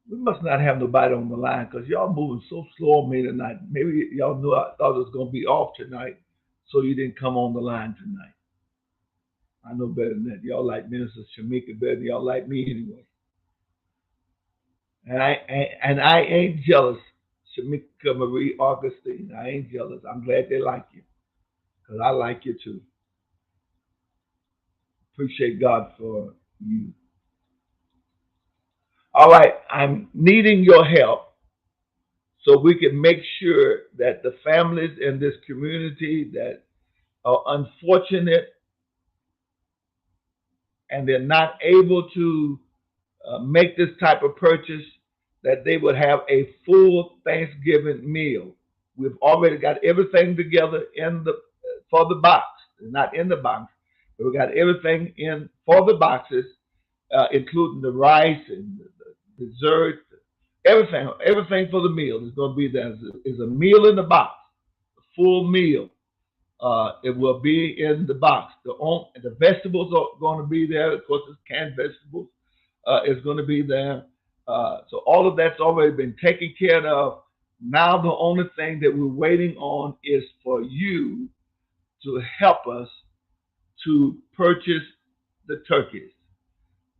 We must not have nobody on the line because y'all moving so slow on me tonight. Maybe y'all knew I thought it was going to be off tonight, so you didn't come on the line tonight. I know better than that. Y'all like Minister Shamika better than y'all like me anyway. And I ain't jealous, Shamika Marie Augustine. I ain't jealous. I'm glad they like you because I like you too. Appreciate God for you. All right, I'm needing your help so we can make sure that the families in this community that are unfortunate and they're not able to make this type of purchase, that they would have a full Thanksgiving meal. We've already got everything together for the box, not in the box, but we got everything in for the boxes, including the rice and the dessert, everything for the meal is going to be there. Is a meal in the box, a full meal. It will be in the box. The vegetables are going to be there. Of course, it's canned vegetables. Is going to be there. So all of that's already been taken care of. Now the only thing that we're waiting on is for you to help us to purchase the turkeys.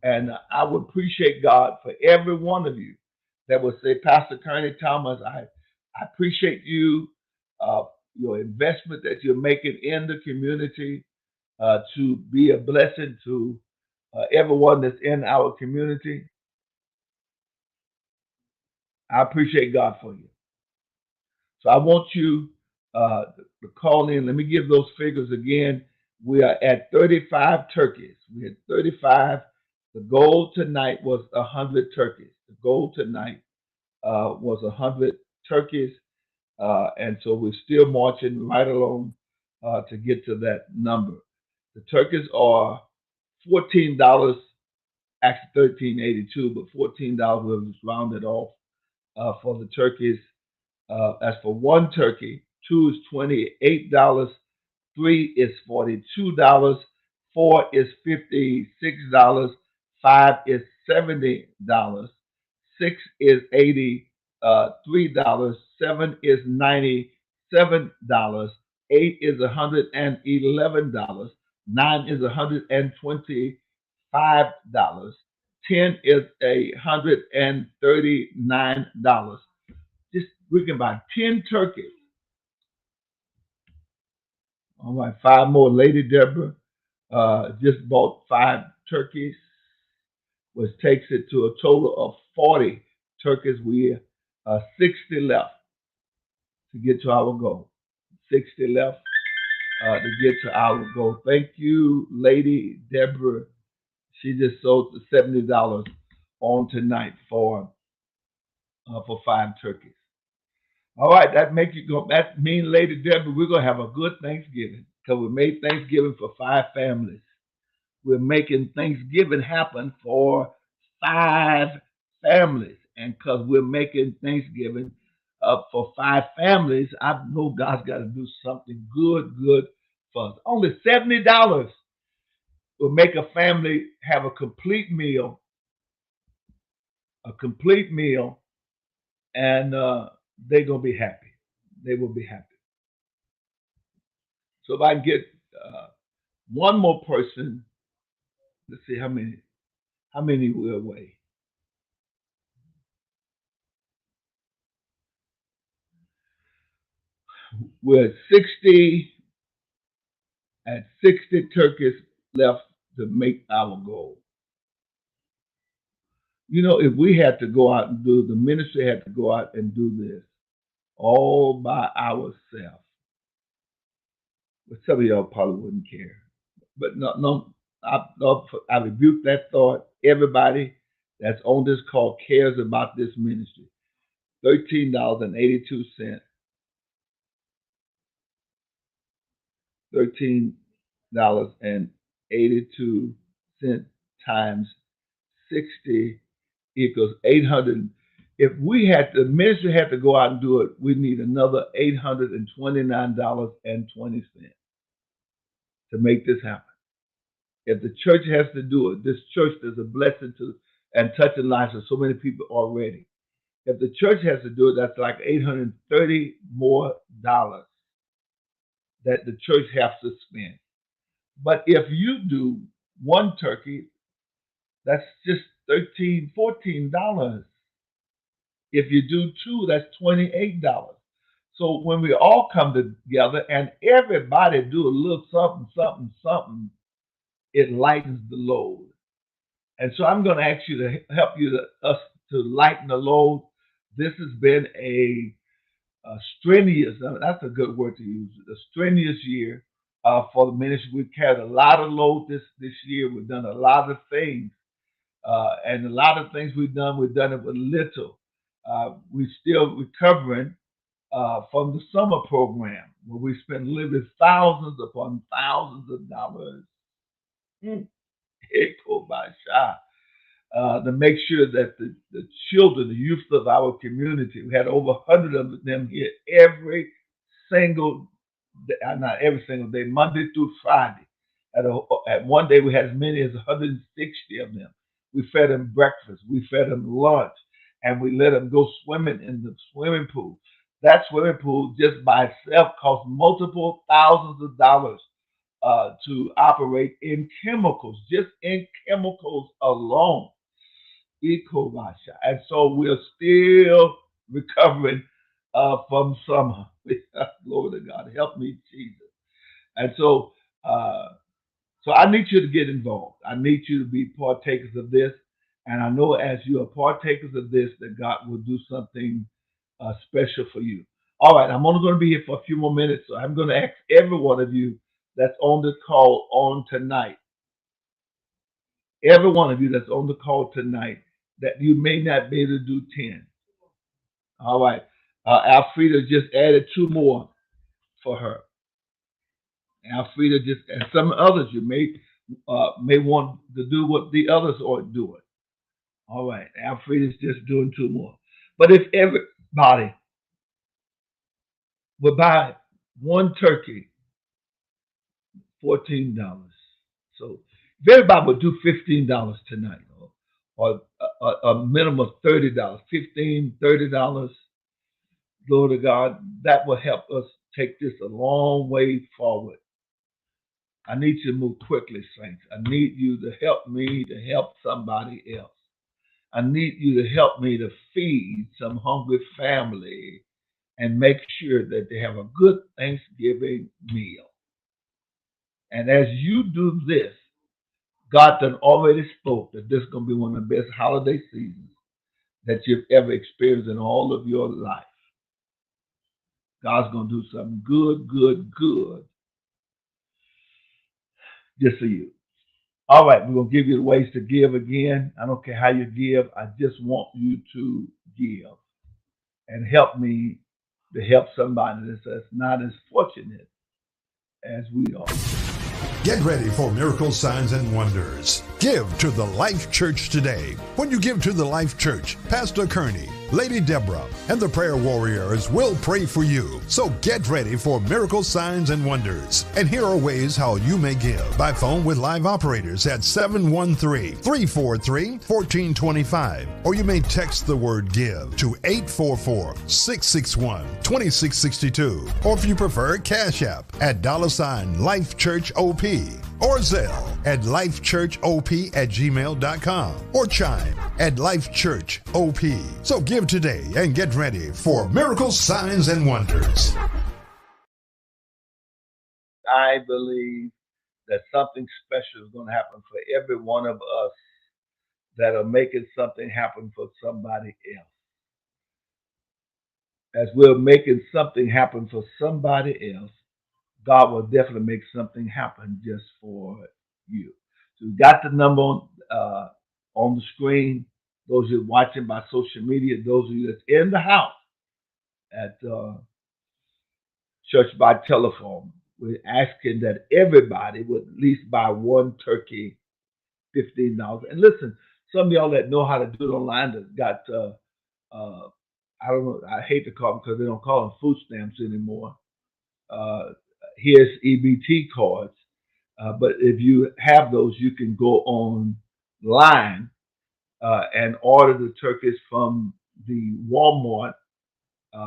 And I would appreciate God for every one of you that would say, Pastor Kearney Thomas, I appreciate you, your investment that you're making in the community to be a blessing to everyone that's in our community. I appreciate God for you. So I want you to call in. Let me give those figures again. We are at 35 turkeys. We had 35. The goal tonight was 100 turkeys. The goal tonight was 100 turkeys. And so we're still marching right along to get to that number. The turkeys are $14, actually $13.82, but $14 was rounded off for the turkeys. As for one turkey, 2 is $28, 3 is $42, 4 is $56, 5 is $70, 6 is $83, 7 is $97, 8 is $111, 9 is $125, 10 is $139. Just we can buy 10 turkeys. All right, 5 more. Lady Deborah just bought 5 turkeys, which takes it to a total of 40 turkeys. We have 60 left to get to our goal. 60 left to get to our goal. Thank you, Lady Deborah. She just sold the $70 on tonight for 5 turkeys. All right, that means, Lady Deborah, we're gonna have a good Thanksgiving because we made Thanksgiving for 5 families. We're making Thanksgiving happen for 5 families, and because we're making Thanksgiving for 5 families, I know God's got to do something good for us. Only $70 will make a family have a complete meal, and they're gonna be happy. They will be happy. So if I can get one more person, let's see how many we're away. We're at 60 turkeys left to make our goal. You know, if we had to go out and the ministry had to go out and do this all by ourselves, but some of y'all probably wouldn't care. But no, I rebuke that thought. Everybody that's on this call cares about this ministry. $13.82. $13.82 times 60 equals 800. If the ministry had to go out and do it, we need another $829.20 to make this happen. If the church has to do it, this church is a blessing to and touching lives of so many people already. If the church has to do it, that's like $830 more that the church has to spend. But if you do one turkey, that's just $13, $14. If you do 2, that's $28. So when we all come together and everybody do a little something, it lightens the load. And so I'm going to ask you to help us to lighten the load. This has been a strenuous, that's a good word to use, a strenuous year for the ministry. We've carried a lot of load this year. We've done a lot of things. And a lot of things we've done it with little. We're still recovering from the summer program where we spent literally thousands upon thousands of dollars to make sure that the children, the youth of our community, we had over 100 of them here every single day, not every single day, Monday through Friday. At one day we had as many as 160 of them. We fed them breakfast, we fed them lunch, and we let them go swimming in the swimming pool. That swimming pool just by itself cost multiple thousands of dollars to operate in chemicals, just in chemicals alone. And so we're still recovering from summer. Glory to God. Help me, Jesus. And so I need you to get involved. I need you to be partakers of this. And I know as you are partakers of this, that God will do something special for you. All right, I'm only going to be here for a few more minutes. So I'm going to ask every one of you that's on the call on tonight, every one of you that's on the call tonight, that you may not be able to do 10. All right. Alfreda just added 2 more for her. Alfreda and some others you may want to do what the others are doing. All right. Alfreda's just doing 2 more. But if everybody would buy one turkey, $14. So if everybody would do $15 tonight, or a minimum of $30, $15, $30, glory to God, that will help us take this a long way forward. I need you to move quickly, saints. I need you to help me to help somebody else. I need you to help me to feed some hungry family and make sure that they have a good Thanksgiving meal. And as you do this, God done already spoke that this is going to be one of the best holiday seasons that you've ever experienced in all of your life. God's going to do something good just for you. All right, we're going to give you the ways to give again. I don't care how you give. I just want you to give and help me to help somebody that's not as fortunate as we are. Get ready for Miracle Signs and Wonders. Give to the Life Church today. When you give to the Life Church, Pastor Kearney, Lady Deborah and the prayer warriors will pray for you. So get ready for miracle signs and wonders. And here are ways how you may give. By phone with live operators at 713-343-1425. Or you may text the word give to 844-661-2662. Or if you prefer, Cash App at $ Life Church OP. Or Zelle at lifechurchop@gmail.com. Or Chime at Life Church OP. So give today and get ready for miracles, signs, and wonders. I believe that something special is going to happen for every one of us that are making something happen for somebody else. As we're making something happen for somebody else, God will definitely make something happen just for you. So we got the number on the screen. Those who are watching by social media, those of you that's in the house at church by telephone, we're asking that everybody would at least buy one turkey, $15. And listen, some of y'all that know how to do it online that got, I don't know, I hate to call them because they don't call them food stamps anymore. Here's EBT cards. But if you have those, you can go online and order the turkeys from the Walmart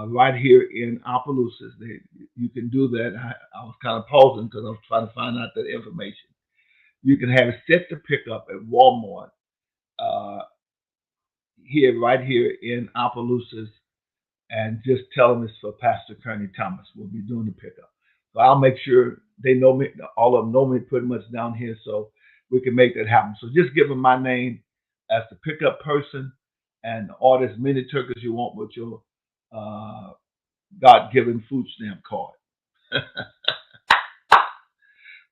right here in Opelousas. You can do that. I was kind of pausing because I was trying to find out that information. You can have it set to pick up at Walmart right here in Opelousas, and just tell them it's for Pastor Kearney Thomas. We'll be doing the pickup. So I'll make sure they know me. All of them know me pretty much down here, so we can make that happen. So just give them my name as the pickup person and order as many turkeys you want with your God-given food stamp card.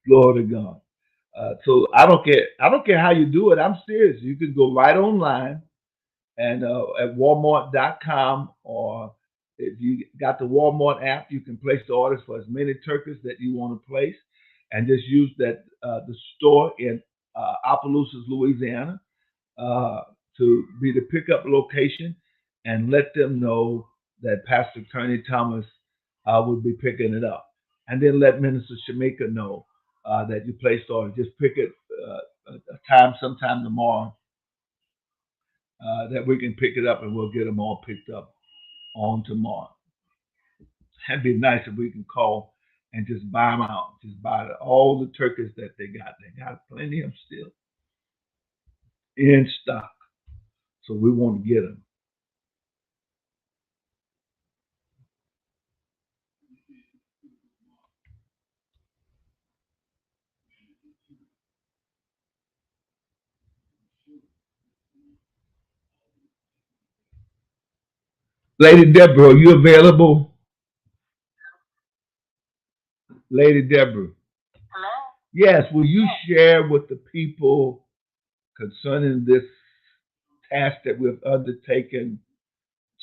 Glory to God. So I don't care how you do it. I'm serious. You can go right online and at Walmart.com, or if you got the Walmart app, you can place the orders for as many turkeys that you want to place, and just use that the store in Opelousas, Louisiana, to be the pickup location, and let them know that Pastor Kearney Thomas will be picking it up, and then let Minister Shamika know that you placed the order. Just pick it a time, sometime tomorrow, that we can pick it up, and we'll get them all picked up on tomorrow. That'd be nice if we can call and just buy them out. Just buy all the turkeys that they got. They got plenty of them still in stock. So we want to get them. Lady Deborah, are you available? Lady Deborah. Hello? Yes, will you share with the people concerning this task that we've undertaken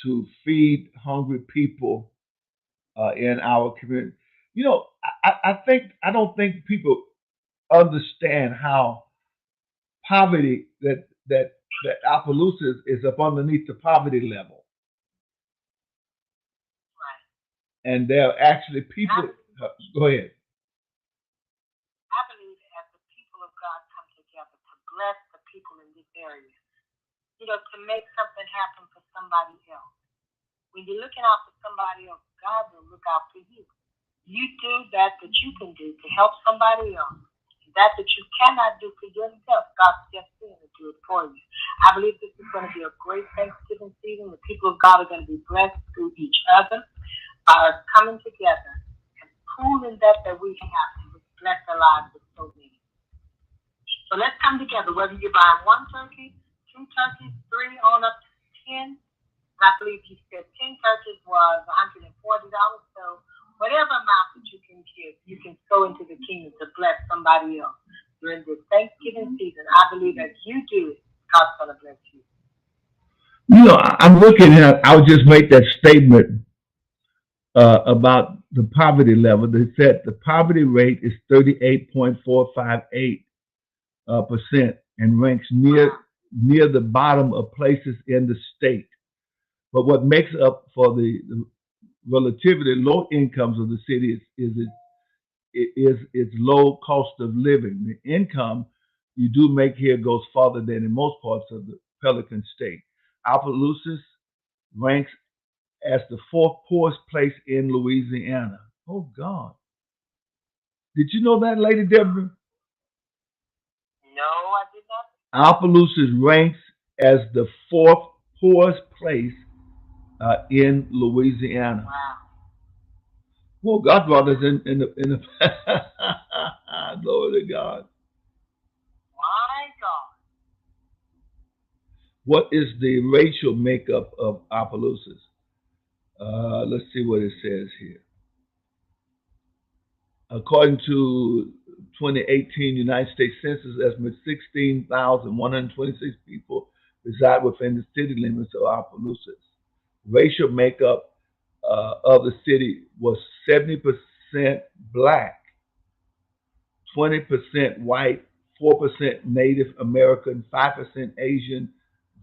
to feed hungry people in our community? You know, I don't think people understand how poverty that Opelousas is up underneath the poverty level. And there are actually people. Go ahead. I believe as the people of God come together to bless the people in this area, to make something happen for somebody else. When you're looking out for somebody else, God will look out for you. You do that you can do to help somebody else. That you cannot do for yourself, God steps in and do it for you. I believe this is going to be a great Thanksgiving season. The people of God are going to be blessed through each other. Are coming together and proving that we can happen. Bless their lives with so many. So let's come together, whether you're buying one turkey, two turkeys, 3 on up to 10. And I believe you said 10 turkeys was $140. So whatever amount that you can give, you can sow into the kingdom to bless somebody else. During this Thanksgiving season, I believe as you do it, God's going to bless you. I'm looking at, I'll just make that statement about the poverty level. They said the poverty rate is 38.458% and ranks near the bottom of places in the state. But what makes up for the relatively low incomes of the city is its low cost of living. The income you do make here goes farther than in most parts of the Pelican State. Opelousas ranks as the fourth poorest place in Louisiana. Oh God. Did you know that, Lady Deborah? No, I did not. Opelousas ranks as the fourth poorest place in Louisiana. Wow. Well, God brought us in the glory to God. My God. What is the racial makeup of Opelousas? Let's see what it says here. According to 2018 United States Census estimate, 16,126 people reside within the city limits of Opelousas. Racial makeup of the city was 70% black, 20% white, 4% Native American, 5% Asian,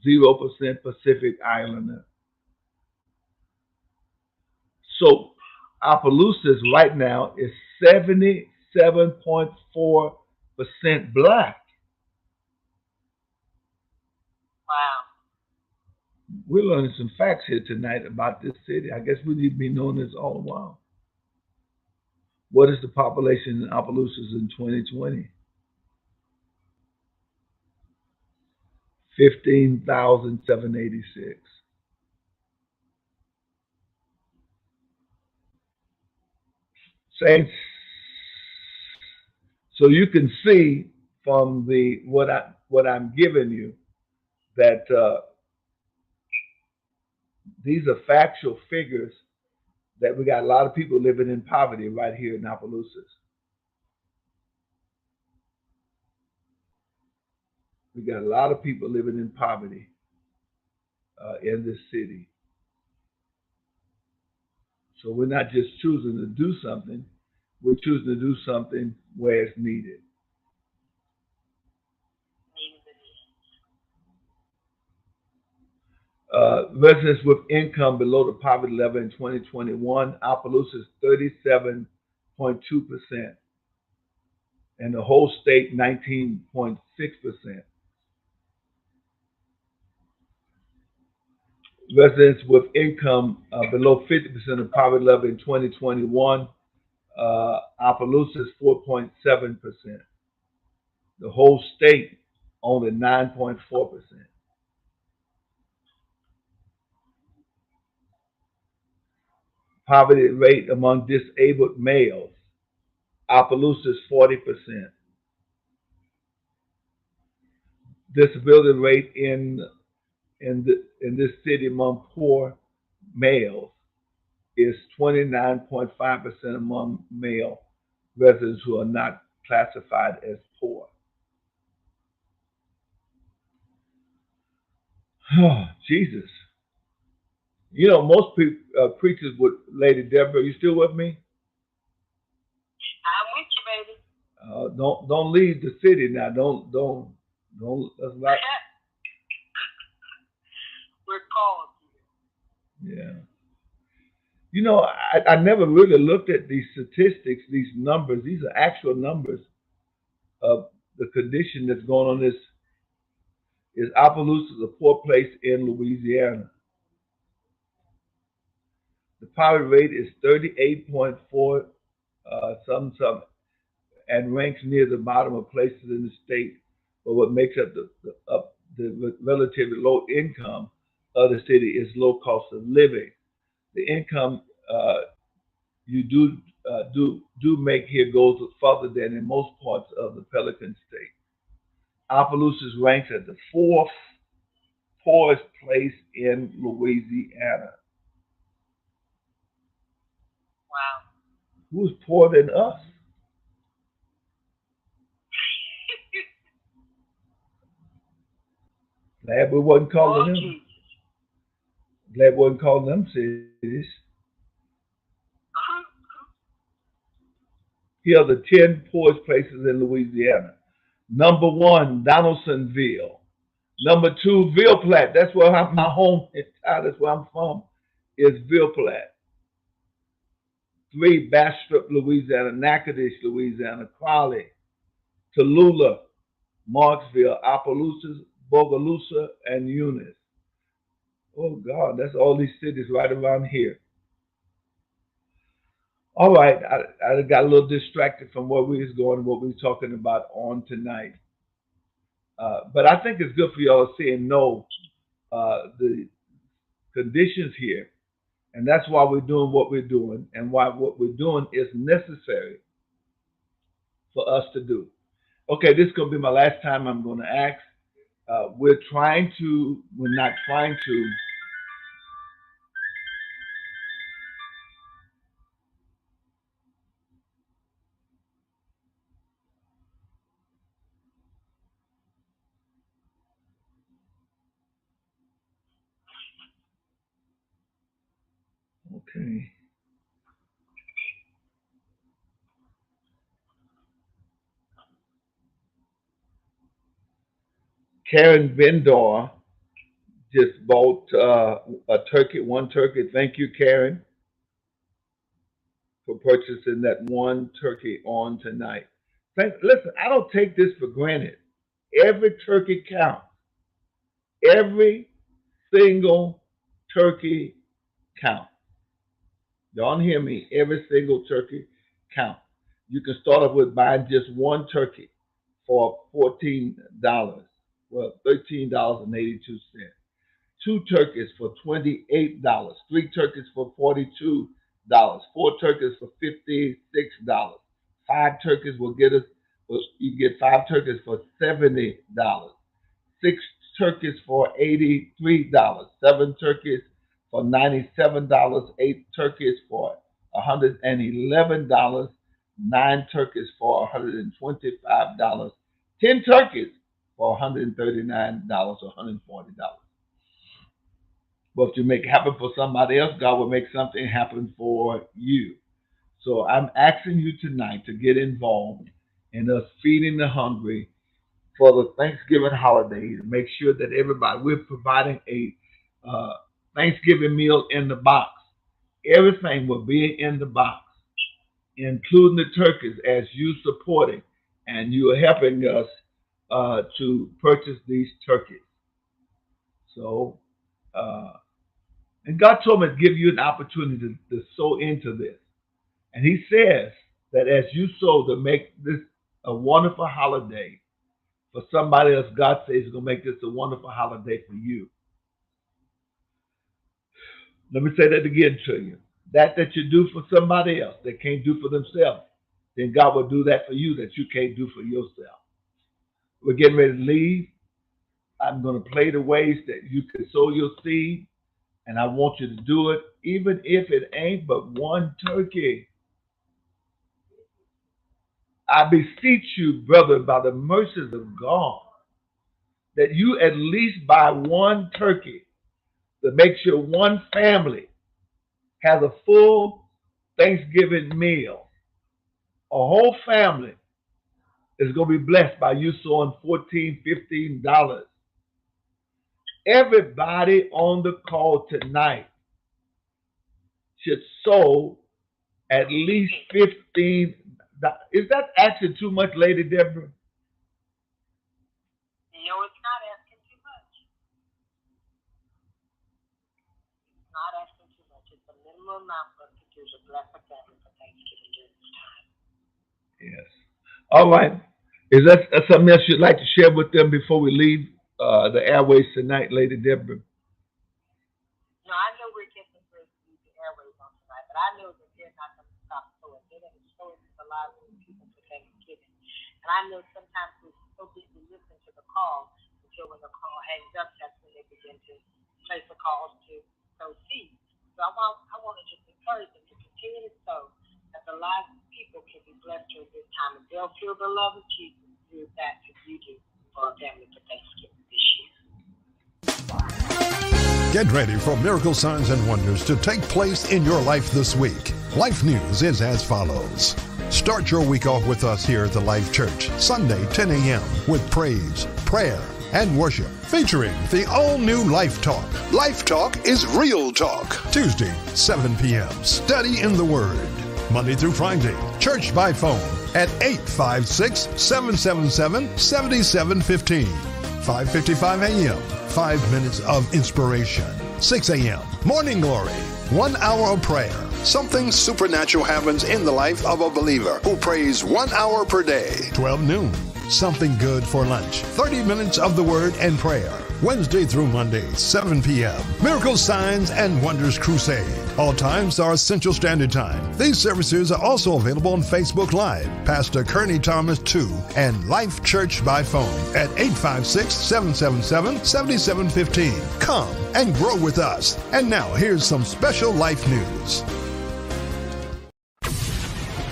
0% Pacific Islander. So Opelousas right now is 77.4% black. Wow. We're learning some facts here tonight about this city. I guess we need to be knowing this all the while. What is the population in Opelousas in 2020? 15,786. Saints, so you can see from the what I'm giving you that these are factual figures that we got a lot of people living in poverty right here in Opelousas. We got a lot of people living in poverty in this city. So we're not just choosing to do something, we're choosing to do something where it's needed. Residents with income below the poverty level in 2021, Opelousas 37.2%, and the whole state 19.6%. Residents with income below 50% of poverty level in 2021, Opelousas 4.7%. The whole state only 9.4%. Poverty rate among disabled males, Opelousas 40%. Disability rate in this city among poor males is 29.5% among male residents who are not classified as poor. Oh, Jesus. You know, most preachers would, Lady Deborah, you still with me? I'm with you, baby. Don't leave the city now. Don't. That's not. We're called. Yeah. You know, I never really looked at these statistics, these numbers. These are actual numbers of the condition that's going on. Is Opelousas a poor place in Louisiana? The poverty rate is 38.4 something, and ranks near the bottom of places in the state. But what makes up the relatively low income of the city is low cost of living. The income you do make here goes further than in most parts of the Pelican State. Opelousas ranks at the fourth poorest place in Louisiana. Wow. Who's poorer than us? Glad we wasn't calling them. Glad we wasn't calling them cities. Here are the 10 poorest places in Louisiana. Number 1, Donaldsonville. Number 2, Ville Platte. That's where my home is. That's where I'm from, is Ville Platte. 3, Bastrop, Louisiana, Natchitoches, Louisiana, Crowley, Tallulah, Marksville, Opelousas, Bogalusa, and Eunice. Oh, God, that's all these cities right around here. All right, I got a little distracted from where we was going and what we were talking about on tonight. But I think it's good for y'all to see and know the conditions here. And that's why we're doing what we're doing and why what we're doing is necessary for us to do. Okay, this is going to be my last time I'm going to ask. We're not trying to. Okay. Karen Vendor just bought one turkey. Thank you, Karen, for purchasing that one turkey on tonight. Listen, I don't take this for granted. Every turkey counts. Every single turkey counts. Don't hear me. Every single turkey counts. You can start off with buying just one turkey for $14. Well, $13.82. 2 turkeys for $28. 3 turkeys for $42. 4 turkeys for $56. 5 turkeys will get us. You get 5 turkeys for $70. 6 turkeys for $83. 7 turkeys for $97. 8 turkeys for $111. 9 turkeys for $125. 10 turkeys for $139 or $140. But if you make it happen for somebody else, God will make something happen for you. So I'm asking you tonight to get involved in us feeding the hungry for the Thanksgiving holiday. To make sure that we're providing a Thanksgiving meal in the box. Everything will be in the box, including the turkeys, as you supporting and you are helping us to purchase these turkeys. So, and God told me to give you an opportunity to sow into this. And he says that as you sow to make this a wonderful holiday for somebody else, God says he's going to make this a wonderful holiday for you. Let me say that again to you. That you do for somebody else that can't do for themselves, then God will do that for you that you can't do for yourself. We're getting ready to leave. I'm going to play the ways that you can sow your seed, and I want you to do it, even if it ain't but one turkey. I beseech you, brother, by the mercies of God, that you at least buy one turkey to make sure one family has a full Thanksgiving meal. A whole family is going to be blessed by you sowing $14, $15. Everybody on the call tonight should sow at least $15. Is that asking too much, Lady Deborah? No, it's not asking too much. It's not asking too much. It's a minimum amount for us to do to bless a family for Thanksgiving during this time. Yes. All right. Is that something else you'd like to share with them before we leave the airways tonight, Lady Deborah? No, I know we're getting ready to leave the airways on tonight, but I know that they're not going to stop sowing. They're going to sow into the lives of people for Thanksgiving. And I know sometimes we're so busy listening to the call until when the call hangs up, that's when they begin to place the calls to sow seeds. So I want to just encourage them to continue to sow, that the lives of people can be blessed during this time, and they'll feel the love of Jesus through that as you do for a family for Thanksgiving this year. Get ready for miracle signs and wonders to take place in your life this week. Life News is as follows. Start your week off with us here at the Life Church, Sunday, 10 a.m. with praise, prayer, and worship, featuring the all-new Life Talk. Life Talk is real talk. Tuesday, 7 p.m. Study in the Word. Monday through Friday, church by phone at 856-777-7715. 5:55 a.m., 5 minutes of inspiration. 6 a.m., Morning Glory, 1 hour of prayer. Something supernatural happens in the life of a believer who prays 1 hour per day. 12 noon, something good for lunch. 30 minutes of the Word and prayer. Wednesday through Monday, 7 p.m. Miracles, Signs, and Wonders Crusade. All times are Central Standard Time. These services are also available on Facebook Live. Pastor Kearney Thomas 2 and Life Church by phone at 856-777-7715. Come and grow with us. And now here's some special life news.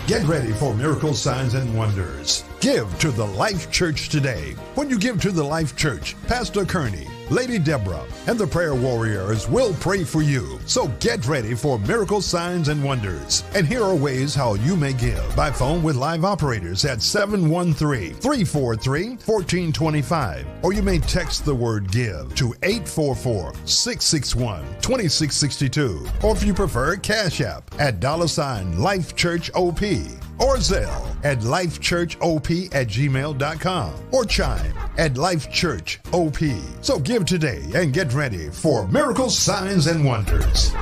Get ready for Miracles, Signs, and Wonders. Give to the Life Church today. When you give to the Life Church, Pastor Kearney, Lady Deborah, and the prayer warriors will pray for you. So get ready for Miracles, Signs, and Wonders. And here are ways how you may give. By phone with live operators at 713-343-1425. Or you may text the word GIVE to 844-661-2662. Or if you prefer, Cash App at $ Life Church OP. Or Zelle at lifechurchop@gmail.com. Or Chime at lifechurchop. So give today and get ready for Miracles, Signs, and Wonders.